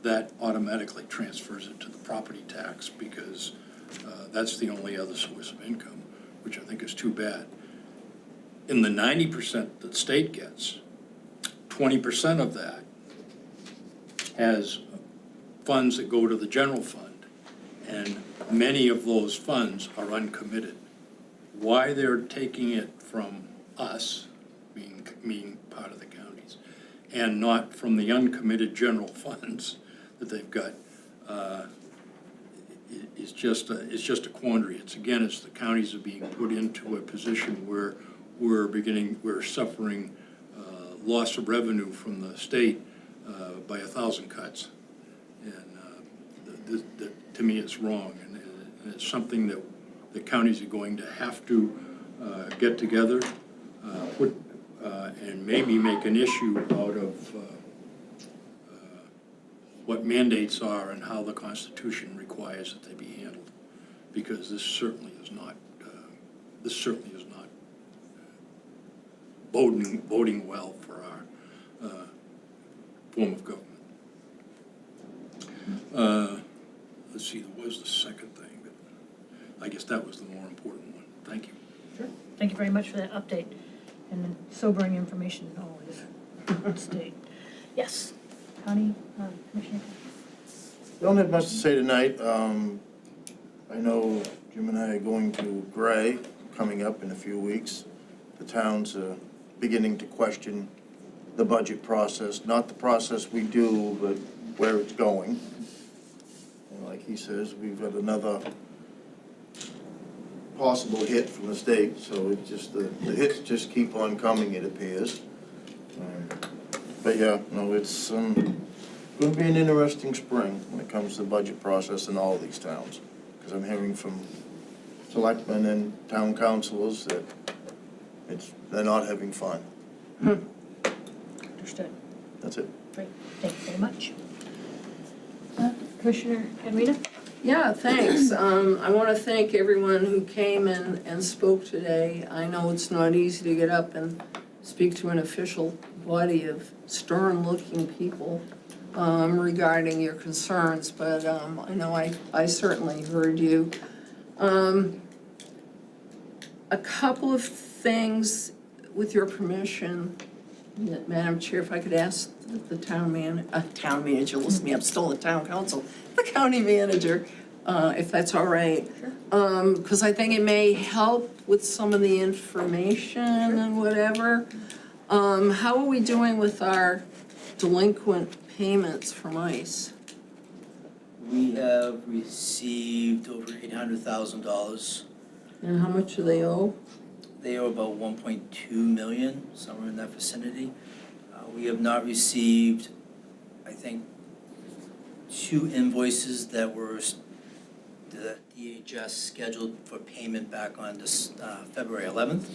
that automatically transfers it to the property tax because that's the only other source of income, which I think is too bad. In the 90% that the state gets, 20% of that has funds that go to the general fund, and many of those funds are uncommitted. Why they're taking it from us, being part of the counties, and not from the uncommitted general funds that they've got, it's just a quandary. It's the counties are being put into a position where we're suffering loss of revenue from the state by 1,000 cuts. And to me, it's wrong, and it's something that the counties are going to have to get together, and maybe make an issue out of what mandates are and how the Constitution requires that they be handled, because this certainly is not boding well for our form of government. Let's see, there was the second thing, but I guess that was the more important one. Thank you.
Sure. Thank you very much for that update and sobering information always on state. Yes, Connie, Commissioner.
Don't have much to say tonight. I know Jim and I are going to Gray coming up in a few weeks. The town's beginning to question the budget process, not the process we do, but where it's going. And like he says, we've got another possible hit from the state, so it just, the hits just keep on coming, it appears. But yeah, no, it's going to be an interesting spring when it comes to the budget process in all of these towns, because I'm hearing from selectmen and town councilors that they're not having fun.
Understood.
That's it.
Great, thank you very much. Commissioner Katerina?
Yeah, thanks. I want to thank everyone who came and spoke today. I know it's not easy to get up and speak to an official body of stern-looking people regarding your concerns, but I know I certainly heard you. A couple of things, with your permission, Madam Chair, if I could ask the town manager, listen to me, I'm still the town council, the county manager, if that's all right.
Sure.
Because I think it may help with some of the information and whatever. How are we doing with our delinquent payments from ICE?
We have received over $800,000.
And how much do they owe?
They owe about 1.2 million, somewhere in that vicinity. We have not received, I think, 2 invoices that were the DHS scheduled for payment back on this February 11th.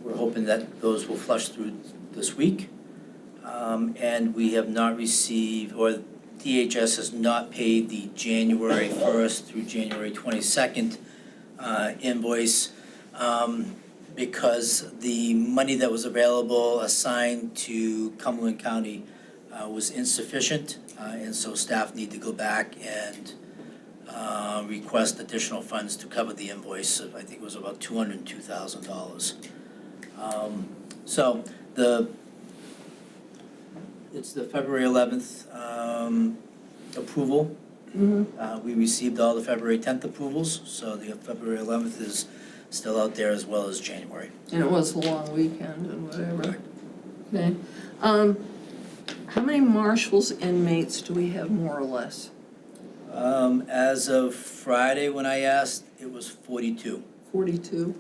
We're hoping that those will flush through this week. And we have not received, or DHS has not paid the January 1st through January 22nd invoice because the money that was available assigned to Cumberland County was insufficient, and so staff need to go back and request additional funds to cover the invoice. I think it was about $202,000. So it's the February 11th approval. We received all the February 10th approvals, so the February 11th is still out there as well as January.
And it was a long weekend and whatever. Okay. How many marshals inmates do we have more or less?
As of Friday, when I asked, it was 42.
42?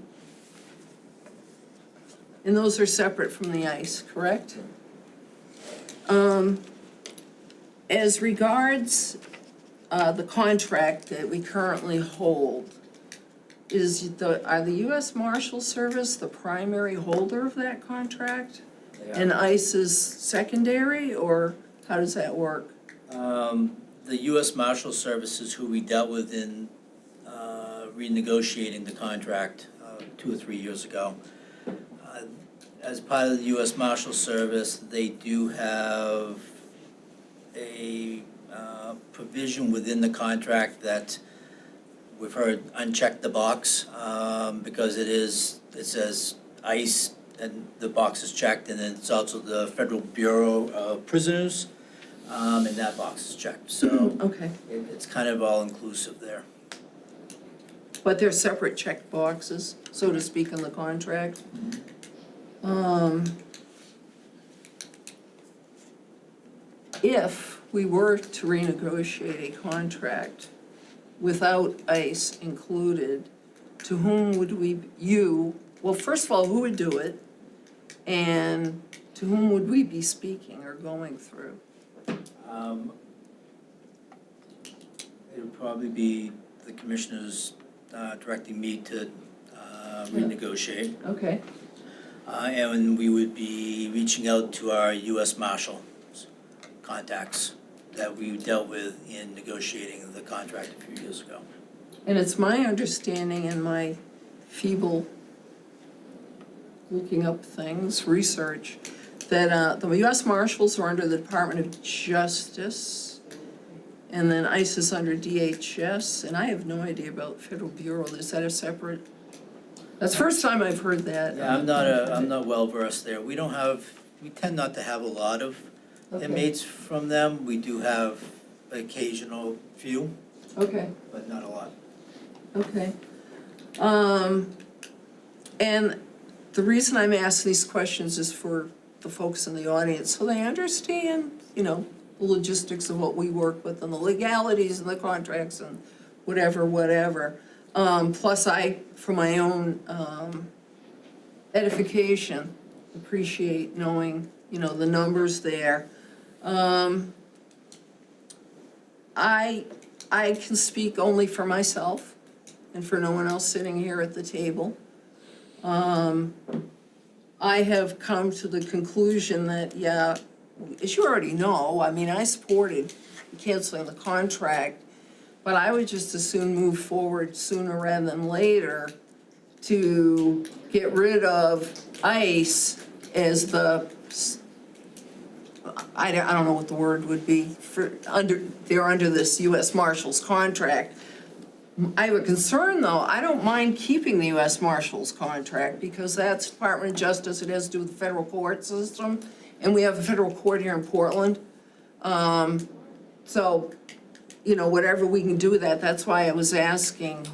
And those are separate from the ICE, correct? As regards the contract that we currently hold, are the U.S. Marshal Service the primary holder of that contract? And ICE is secondary, or how does that work?
The U.S. Marshal Service is who we dealt with in renegotiating the contract 2 or 3 years ago. As part of the U.S. Marshal Service, they do have a provision within the contract that we've heard uncheck the box because it says ICE and the box is checked, and then it's also the Federal Bureau of Prisoners, and that box is checked. So
okay,
it's kind of all inclusive there.
But they're separate check boxes, so to speak, in the contract. If we were to renegotiate a contract without ICE included, to whom would well, first of all, who would do it? And to whom would we be speaking or going through?
It would probably be the commissioners directing me to renegotiate.
Okay.
And we would be reaching out to our U.S. Marshal contacts that we dealt with in negotiating the contract a few years ago.
And it's my understanding in my feeble looking up things, research, that the U.S. Marshals are under the Department of Justice, and then ICE is under DHS, and I have no idea about Federal Bureau. Is that a separate? That's the first time I've heard that.
Yeah, I'm not well versed there. We tend not to have a lot of inmates from them. We do have occasional few.
Okay.
But not a lot.
Okay. And the reason I'm asking these questions is for the folks in the audience, so they understand, the logistics of what we work with and the legalities and the contracts and whatever. Plus for my own edification, appreciate knowing, the numbers there. I can speak only for myself and for no one else sitting here at the table. I have come to the conclusion that, yeah, as you already know, I supported canceling the contract, but I would just as soon move forward sooner rather than later to get rid of ICE as the, I don't know what the word would be, they're under this U.S. Marshals contract. I have a concern, though. I don't mind keeping the U.S. Marshals contract because that's Department of Justice. It has to do with the federal court system, and we have a federal court here in Portland. So, whatever we can do with that, that's why I was asking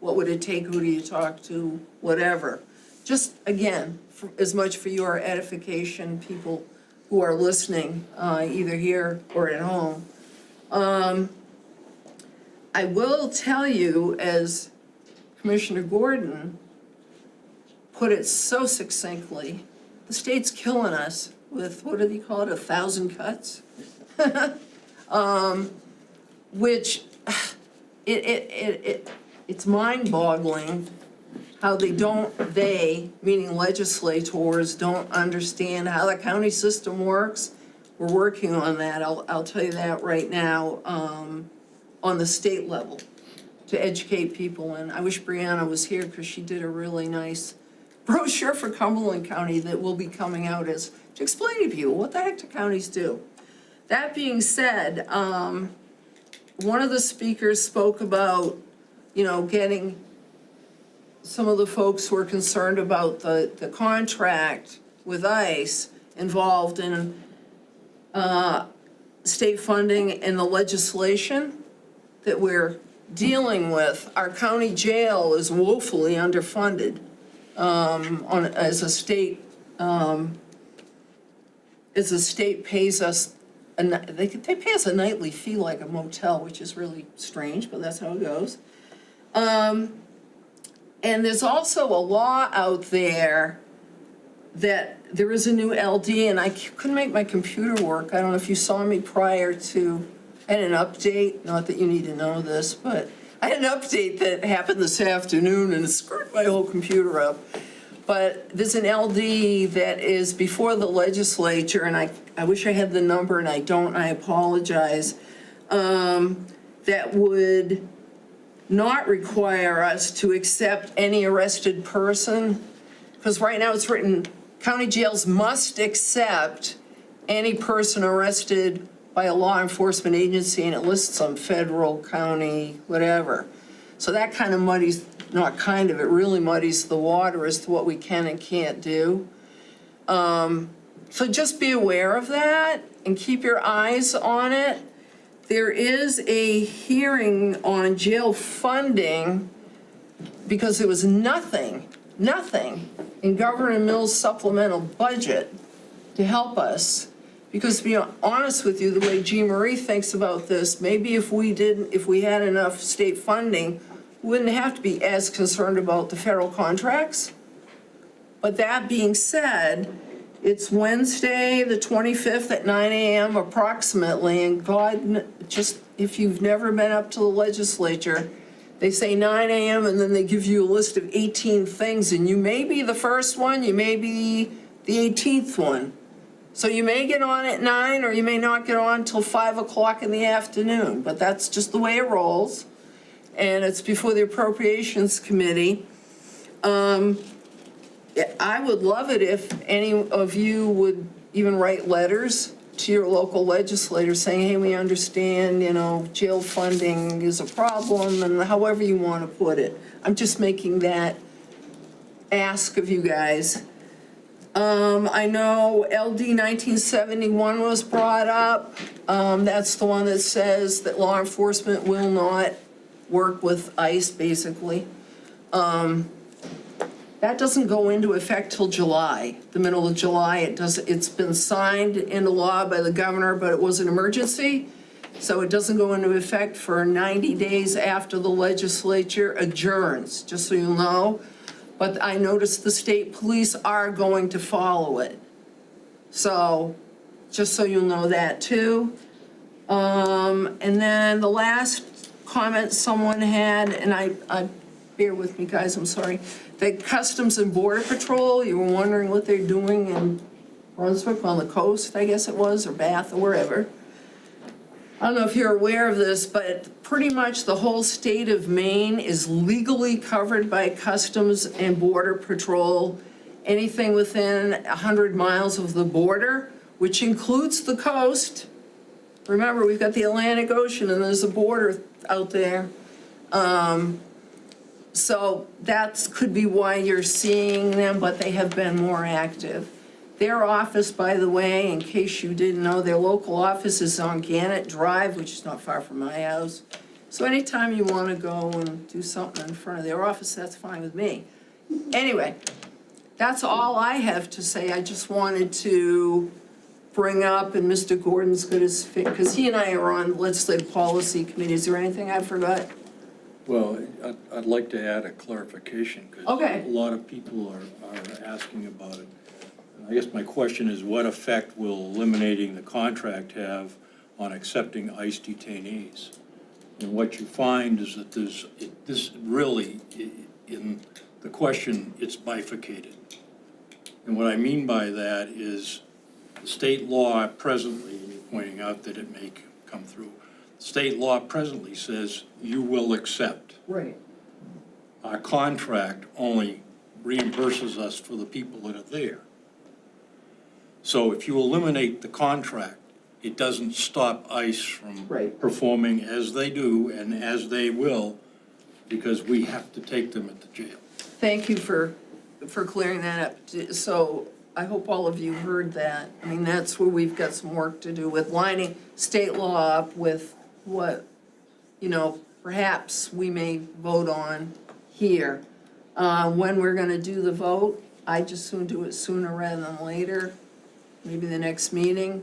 what would it take, who do you talk to, whatever. Just, again, as much for your edification, people who are listening, either here or at home. I will tell you, as Commissioner Gordon put it so succinctly, the state's killing us with, what do they call it, 1,000 cuts? Which, it's mind-boggling how they, meaning legislators, don't understand how the county system works, we're working on that, I'll tell you that right now, on the state level, to educate people. And I wish Brianna was here, because she did a really nice brochure for Cumberland County that will be coming out to explain to people what the heck do counties do. That being said, one of the speakers spoke about, getting some of the folks who are concerned about the contract with ICE involved in state funding and the legislation that we're dealing with. Our county jail is woefully underfunded as a state pays us, they pay us a nightly fee like a motel, which is really strange, but that's how it goes. And there's also a law out there that there is a new LD, and I couldn't make my computer work. I don't know if you saw me prior to, I had an update, not that you need to know this, but I had an update that happened this afternoon and it screwed my whole computer up. But there's an LD that is before the legislature, and I wish I had the number and I don't, I apologize, that would not require us to accept any arrested person, because right now it's written, county jails must accept any person arrested by a law enforcement agency, and it lists some federal, county, whatever. So that kind of muddies, not kind of, it really muddies the water as to what we can and can't do. So just be aware of that and keep your eyes on it. There is a hearing on jail funding because there was nothing in Governor Mills' supplemental budget to help us. Because to be honest with you, the way Jean Marie thinks about this, maybe if we had enough state funding, we wouldn't have to be as concerned about the federal contracts. But that being said, it's Wednesday, the 25th at 9 a.m. approximately, and God, just if you've never been up to the legislature, they say 9 a.m. and then they give you a list of 18 things, and you may be the first one, you may be the 18th one. So you may get on at 9 or you may not get on till 5 o'clock in the afternoon, but that's just the way it rolls. And it's before the Appropriations Committee. I would love it if any of you would even write letters to your local legislators saying, hey, we understand, jail funding is a problem, and however you want to put it. I'm just making that ask of you guys. I know LD 1971 was brought up. That's the one that says that law enforcement will not work with ICE, basically. That doesn't go into effect till July, the middle of July. It's been signed into law by the governor, but it was an emergency. So it doesn't go into effect for 90 days after the legislature adjourns, just so you know. But I noticed the state police are going to follow it. So, just so you'll know that too. And then the last comment someone had, and I bear with me guys, I'm sorry. The Customs and Border Patrol, you were wondering what they're doing in Brunswick on the coast, I guess it was, or Bath or wherever. I don't know if you're aware of this, but pretty much the whole state of Maine is legally covered by Customs and Border Patrol. Anything within 100 miles of the border, which includes the coast. Remember, we've got the Atlantic Ocean and there's a border out there. So that could be why you're seeing them, but they have been more active. Their office, by the way, in case you didn't know, their local office is on Gannett Drive, which is not far from my house. So anytime you want to go and do something in front of their office, that's fine with me. Anyway, that's all I have to say. I just wanted to bring up, and Mr. Gordon's good as fit, because he and I are on legislative policy committee. Is there anything I forgot?
Well, I'd like to add a clarification, because
Okay.
a lot of people are asking about it. I guess my question is, what effect will eliminating the contract have on accepting ICE detainees? And what you find is that this really, in the question, it's bifurcated. And what I mean by that is, The state law presently, and you're pointing out that it may come through, state law presently says you will accept.
Right.
Our contract only reimburses us for the people that are there. So if you eliminate the contract, it doesn't stop ICE from performing as they do and as they will, because we have to take them at the jail.
Thank you for clearing that up. So I hope all of you heard that. I mean, that's where we've got some work to do with lining state law up with what, perhaps we may vote on here. When we're gonna do the vote, I just soon do it sooner rather than later, maybe the next meeting.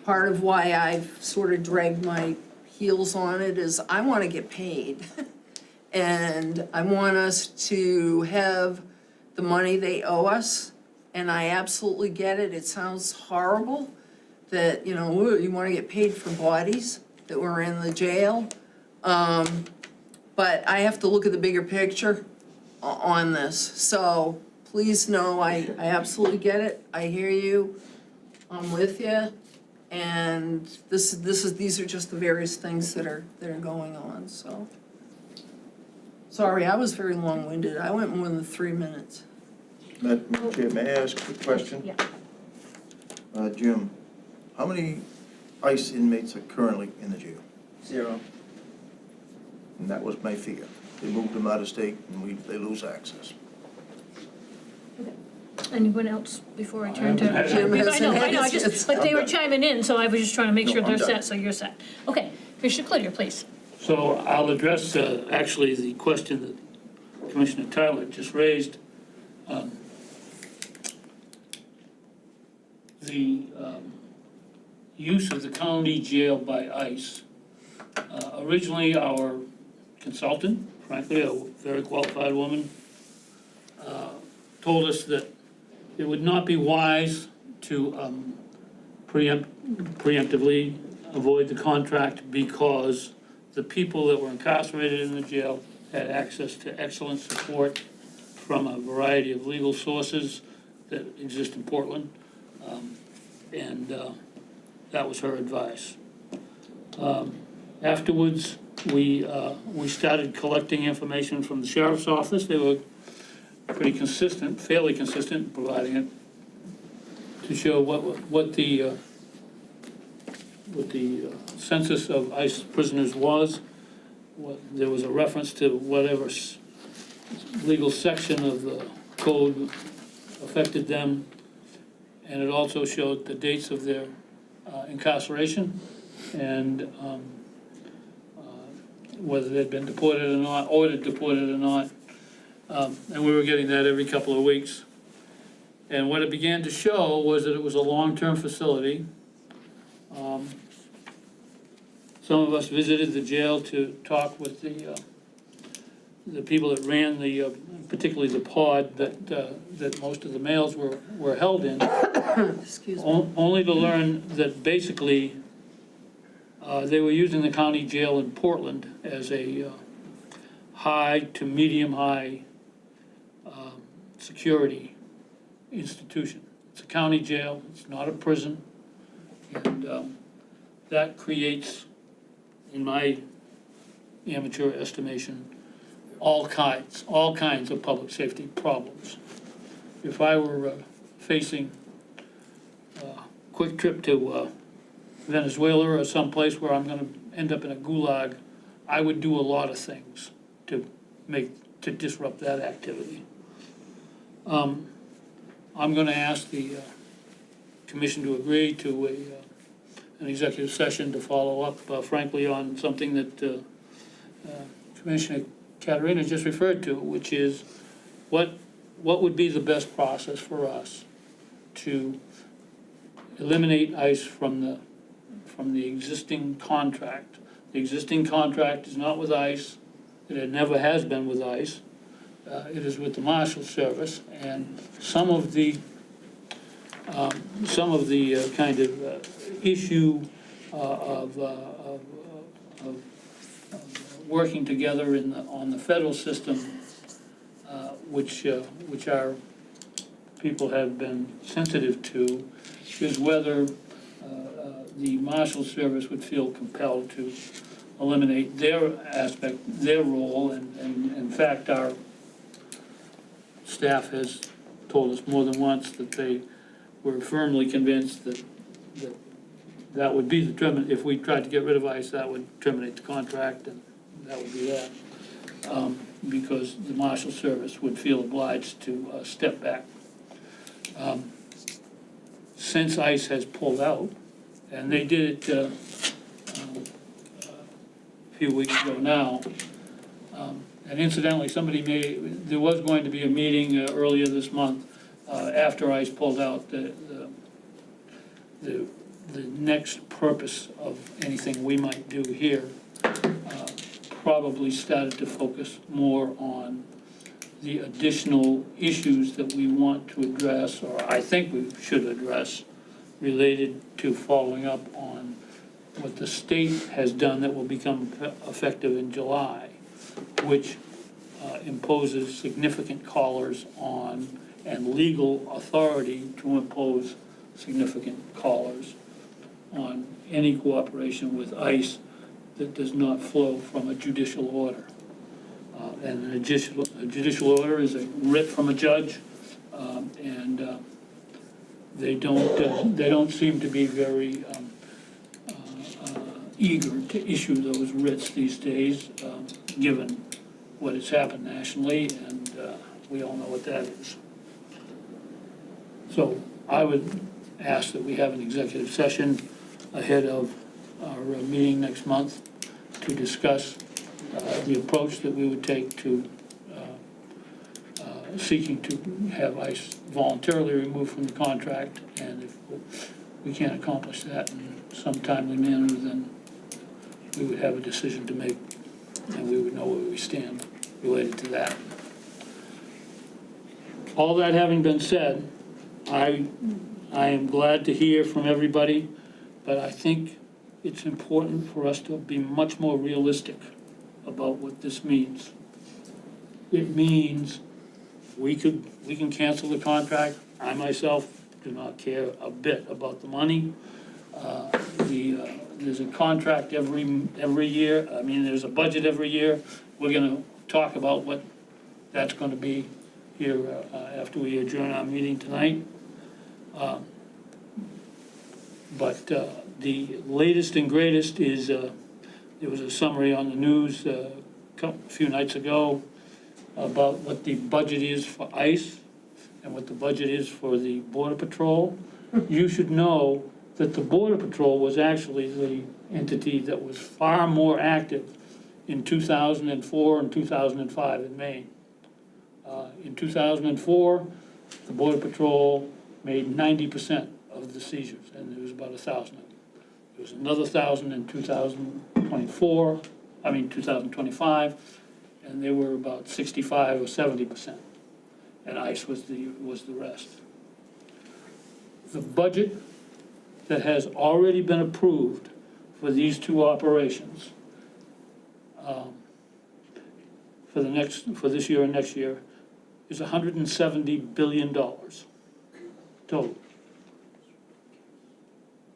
Part of why I've sort of dragged my heels on it is I wanna get paid. And I want us to have the money they owe us, and I absolutely get it. It sounds horrible that, you want to get paid for bodies that were in the jail. But I have to look at the bigger picture on this. So please know I absolutely get it. I hear you. I'm with you. And these are just the various things that are going on, so. Sorry, I was very long-winded. I went more than 3 minutes.
Madam Chair, may I ask a quick question?
Yeah.
Jim, how many ICE inmates are currently in the jail?
0.
And that was my fear. They moved them out of state and they lose access.
Anyone else before I turn to?
Jim
hasn't had
I
his-
just, but they were chiming in, so I was just trying to make
No,
sure they're
I'm done.
set, so you're set. Okay, Commissioner Cloutier, please.
So I'll address actually the question that Commissioner Tyler just raised. The use of the county jail by ICE. Originally, our consultant, frankly, a very qualified woman, told us that it would not be wise to preemptively avoid the contract because the people that were incarcerated in the jail had access to excellent support from a variety of legal sources that exist in Portland. And that was her advice. Afterwards, we started collecting information from the sheriff's office. They were pretty consistent, fairly consistent in providing it to show what the census of ICE prisoners was. There was a reference to whatever legal section of the code affected them, and it also showed the dates of their incarceration and whether they'd been deported or not, ordered deported or not. And we were getting that every couple of weeks. And what it began to show was that it was a long-term facility. Some of us visited the jail to talk with the people that ran particularly the pod that most of the males were held in.
Excuse me.
Only to learn that basically they were using the county jail in Portland as a high to medium-high security institution. It's a county jail, it's not a prison, and that creates, in my amateur estimation, all kinds of public safety problems. If I were facing a quick trip to Venezuela or someplace where I'm gonna end up in a gulag, I would do a lot of things to disrupt that activity. I'm gonna ask the commission to agree to an executive session to follow up, frankly, on something that Commissioner Caterina just referred to, which is what would be the best process for us to eliminate ICE from the existing contract. The existing contract is not with ICE, it never has been with ICE. It is with the Marshal Service, and some of the kind of issue of working together on the federal system, which our people have been sensitive to is whether the Marshal Service would feel compelled to eliminate their aspect, their role, and in fact, our staff has told us more than once that they were firmly convinced that would be the terminate, if we tried to get rid of ICE, that would terminate the contract, and that would be that. Because the Marshal Service would feel obliged to step back. Since ICE has pulled out, and they did it a few weeks ago now, and incidentally, there was going to be a meeting earlier this month after ICE pulled out. The next purpose of anything we might do here probably started to focus more on the additional issues that we want to address, or I think we should address, related to following up on what the state has done that will become effective in July, which imposes significant collars on and legal authority to impose significant collars on any cooperation with ICE that does not flow from a judicial order. And a judicial order is a writ from a judge, and they don't seem to be very eager to issue those writs these days, given what has happened nationally, and we all know what that is. So I would ask that we have an executive session ahead of our meeting next month to discuss the approach that we would take to seeking to have ICE voluntarily removed from the contract, and if we can't accomplish that in some timely manner, then we would have a decision to make, and we would know where we stand related to that. All that having been said, I am glad to hear from everybody, but I think it's important for us to be much more realistic about what this means. It means we can cancel the contract. I myself do not care a bit about the money. There's a contract every year. I mean, there's a budget every year. We're gonna talk about what that's gonna be here after we adjourn our meeting tonight. But the latest and greatest is, there was a summary on the news a few nights ago about what the budget is for ICE and what the budget is for the Border Patrol. You should know that the Border Patrol was actually the entity that was far more active in 2004 and 2005 in Maine. In 2004, the Border Patrol made 90% of the seizures, and there was about 1,000 of them. There was another 1,000 in 2025, and they were about 65 or 70%, and ICE was the rest. The budget that has already been approved for these two operations for this year and next year is $170 billion total.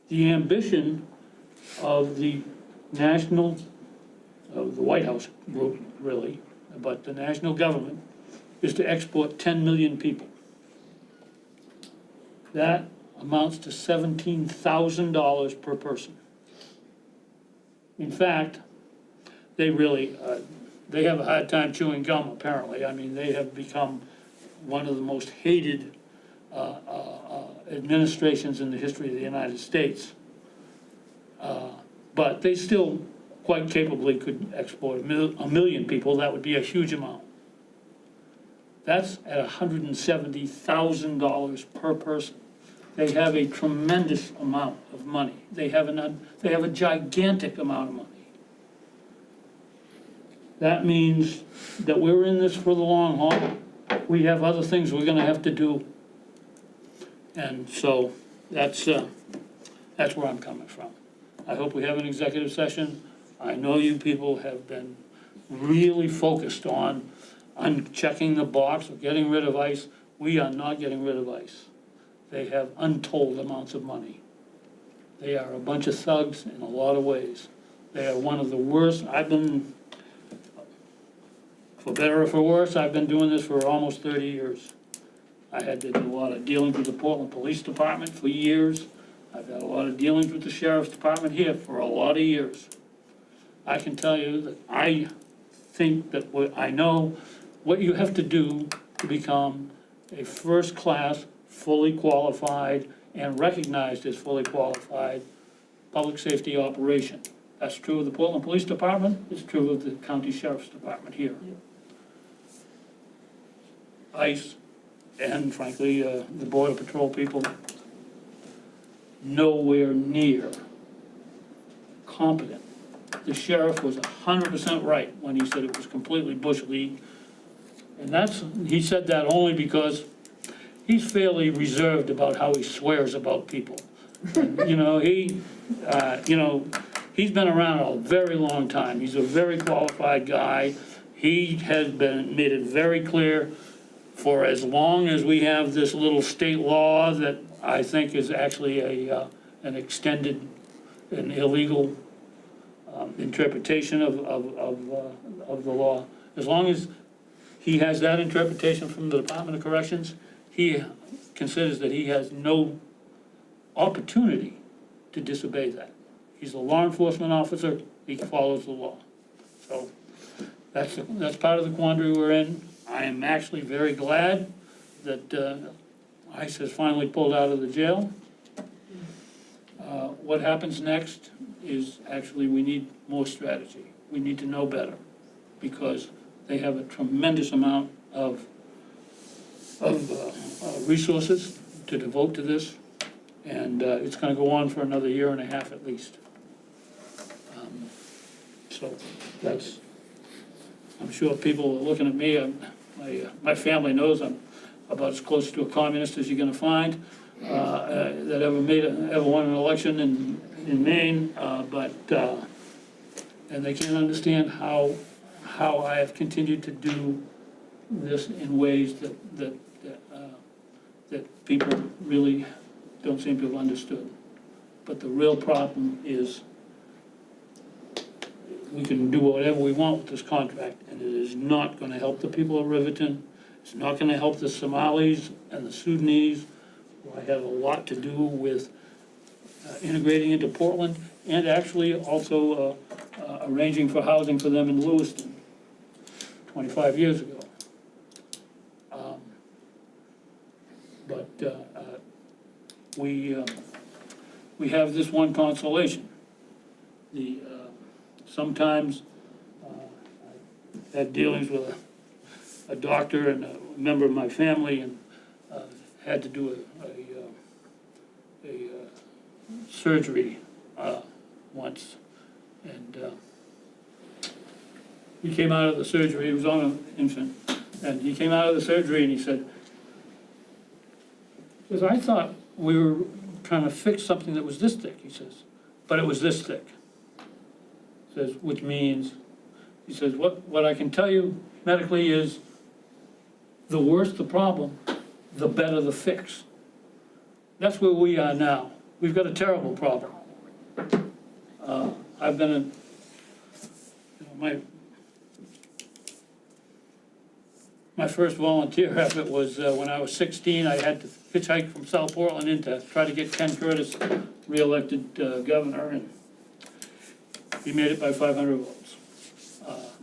The ambition of the White House group, really, but the national government, is to export 10 million people. That amounts to $17,000 per person. In fact, they really, they have a hard time chewing gum, apparently. I mean, they have become one of the most hated administrations in the history of the United States. But they still quite capably could export a million people. That would be a huge amount. That's at $170,000 per person. They have a tremendous amount of money. They have a gigantic amount of money. That means that we're in this for the long haul. We have other things we're gonna have to do. And so that's where I'm coming from. I hope we have an executive session. I know you people have been really focused on checking the box of getting rid of ICE. we are not getting rid of ICE. They have untold amounts of money. They are a bunch of thugs in a lot of ways. They are one of the worst. For better or for worse, I've been doing this for almost 30 years. I had to do a lot of dealings with the Portland Police Department for years. I've had a lot of dealings with the Sheriff's Department here for a lot of years. I can tell you that I think that I know what you have to do to become a first-class, fully qualified, and recognized as fully qualified public safety operation. That's true of the Portland Police Department, it's true of the County Sheriff's Department here. ICE, and frankly, the Border Patrol people, nowhere near competent. The sheriff was 100% right when he said it was completely bush league. And he said that only because he's fairly reserved about how he swears about people. And, he's been around a very long time. He's a very qualified guy. He has made it very clear, for as long as we have this little state law that I think is actually an extended and illegal interpretation of the law, as long as he has that interpretation from the Department of Corrections, he considers that he has no opportunity to disobey that. He's a law enforcement officer, he follows the law. So that's part of the quandary we're in. I am actually very glad that ICE has finally pulled out of the jail. What happens next is actually we need more strategy. We need to know better because they have a tremendous amount of resources to devote to this, and it's going to go on for another year and a half at least. So I'm sure people are looking at me. My family knows I'm about as close to a communist as you're going to find that ever won an election in Maine, and they can't understand how I have continued to do this in ways that people really don't seem to have understood. But the real problem is we can do whatever we want with this contract, and it is not going to help the people of Riverton. It's not going to help the Somalis and the Sudanese, who I have a lot to do with integrating into Portland, and actually also arranging for housing for them in Lewiston 25 years ago. We have this one consolation. Sometimes I had dealings with a doctor and a member of my family, and had to do a surgery once, and he came out of the surgery. He was on an infant, and he came out of the surgery and he said, "I thought we were trying to fix something that was this thick," he says, "but it was this thick." Says, which means, he says, what I can tell you medically is the worse the problem, the better the fix. That's where we are now. We've got a terrible problem. I've been my first volunteer effort was when I was 16. I had to hitchhike from South Portland in to try to get Ken Curtis reelected governor, and he made it by 500 votes,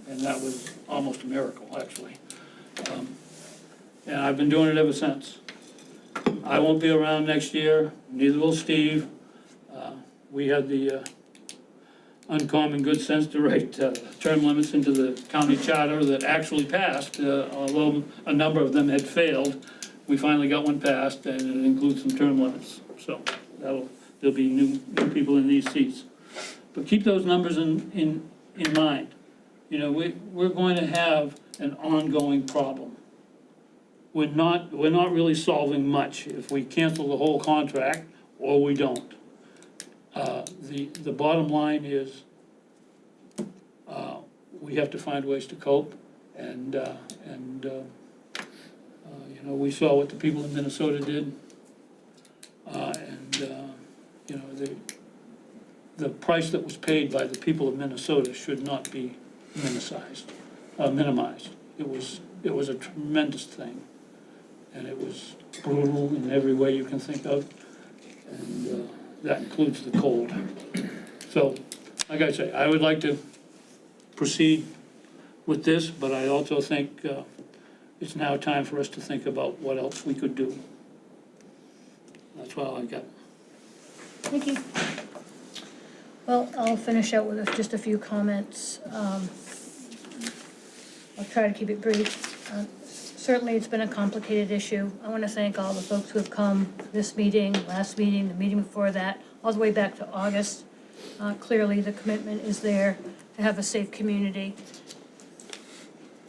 and that was almost a miracle, actually. And I've been doing it ever since. I won't be around next year, neither will Steve. We had the uncommon good sense to write term limits into the county charter that actually passed, although a number of them had failed. We finally got one passed, and it includes some term limits. So there'll be new people in these seats. But keep those numbers in mind. We're going to have an ongoing problem. We're not really solving much if we cancel the whole contract or we don't. The bottom line is we have to find ways to cope, and You know, we saw what the people in Minnesota did. You know, the price that was paid by the people of Minnesota should not be minimized. It was a tremendous thing, and it was brutal in every way you can think of, and that includes the cold. So, like I say, I would like to proceed with this, but I also think it's now time for us to think about what else we could do. That's all I got.
Thank you. Well, I'll finish out with just a few comments. I'll try to keep it brief. Certainly, it's been a complicated issue. I want to thank all the folks who have come this meeting, last meeting, the meeting before that, all the way back to August. Clearly, the commitment is there to have a safe community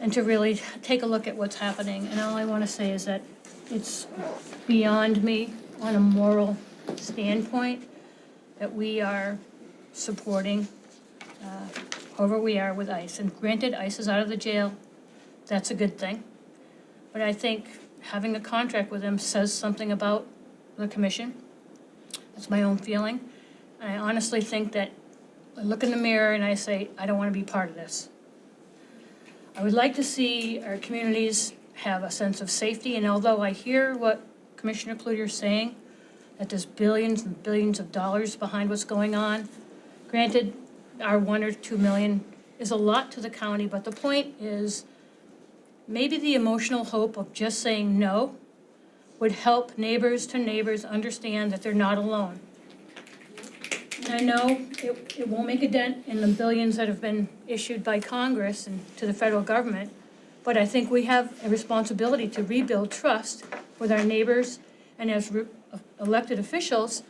and to really take a look at what's happening. And all I want to say is that it's beyond me on a moral standpoint that we are supporting whoever we are with ICE. And granted, ICE is out of the jail. That's a good thing. But I think having a contract with them says something about the commission. That's my own feeling. And I honestly think that I look in the mirror and I say, I don't want to be part of this. I would like to see our communities have a sense of safety, and although I hear what Commissioner Cloutier is saying, that there's billions and billions of dollars behind what's going on, granted, our 1 or 2 million is a lot to the county, but the point is, maybe the emotional hope of just saying no would help neighbors to neighbors understand that they're not alone. And I know it won't make a dent in the billions that have been issued by Congress and to the federal government, but I think we have a responsibility to rebuild trust with our neighbors and as elected officials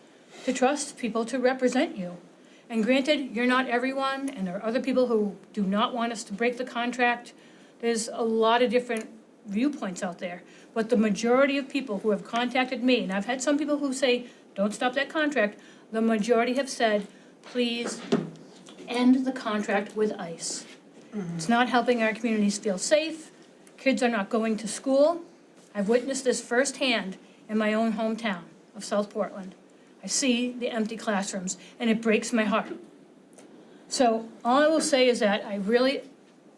to trust people to represent you. And granted, you're not everyone, and there are other people who do not want us to break the contract. There's a lot of different viewpoints out there, but the majority of people who have contacted me, and I've had some people who say, don't stop that contract, the majority have said, please end the contract with ICE. It's not helping our communities feel safe. Kids are not going to school. I've witnessed this firsthand in my own hometown of South Portland. I see the empty classrooms, and it breaks my heart. So all I will say is that I really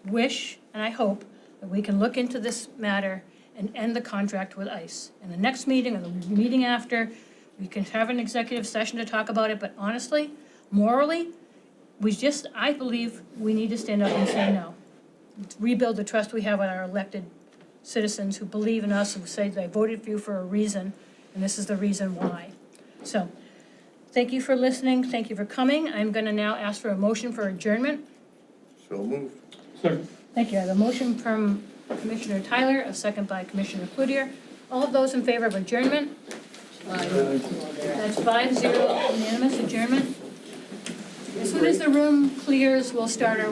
wish and I hope that we can look into this matter and end the contract with ICE. In the next meeting or the meeting after, we can have an executive session to talk about it, but honestly, morally, I believe we need to stand up and say no. Rebuild the trust we have with our elected citizens who believe in us, who say they voted for you for a reason, and this is the reason why. So, thank you for listening, thank you for coming. I'm gonna now ask for a motion for adjournment.
So moved.
Second.
Thank you. I have a motion from Commissioner Tyler, a second by Commissioner Cloutier. All of those in favor of adjournment? That's 5-0 unanimous adjournment. As soon as the room clears, we'll start our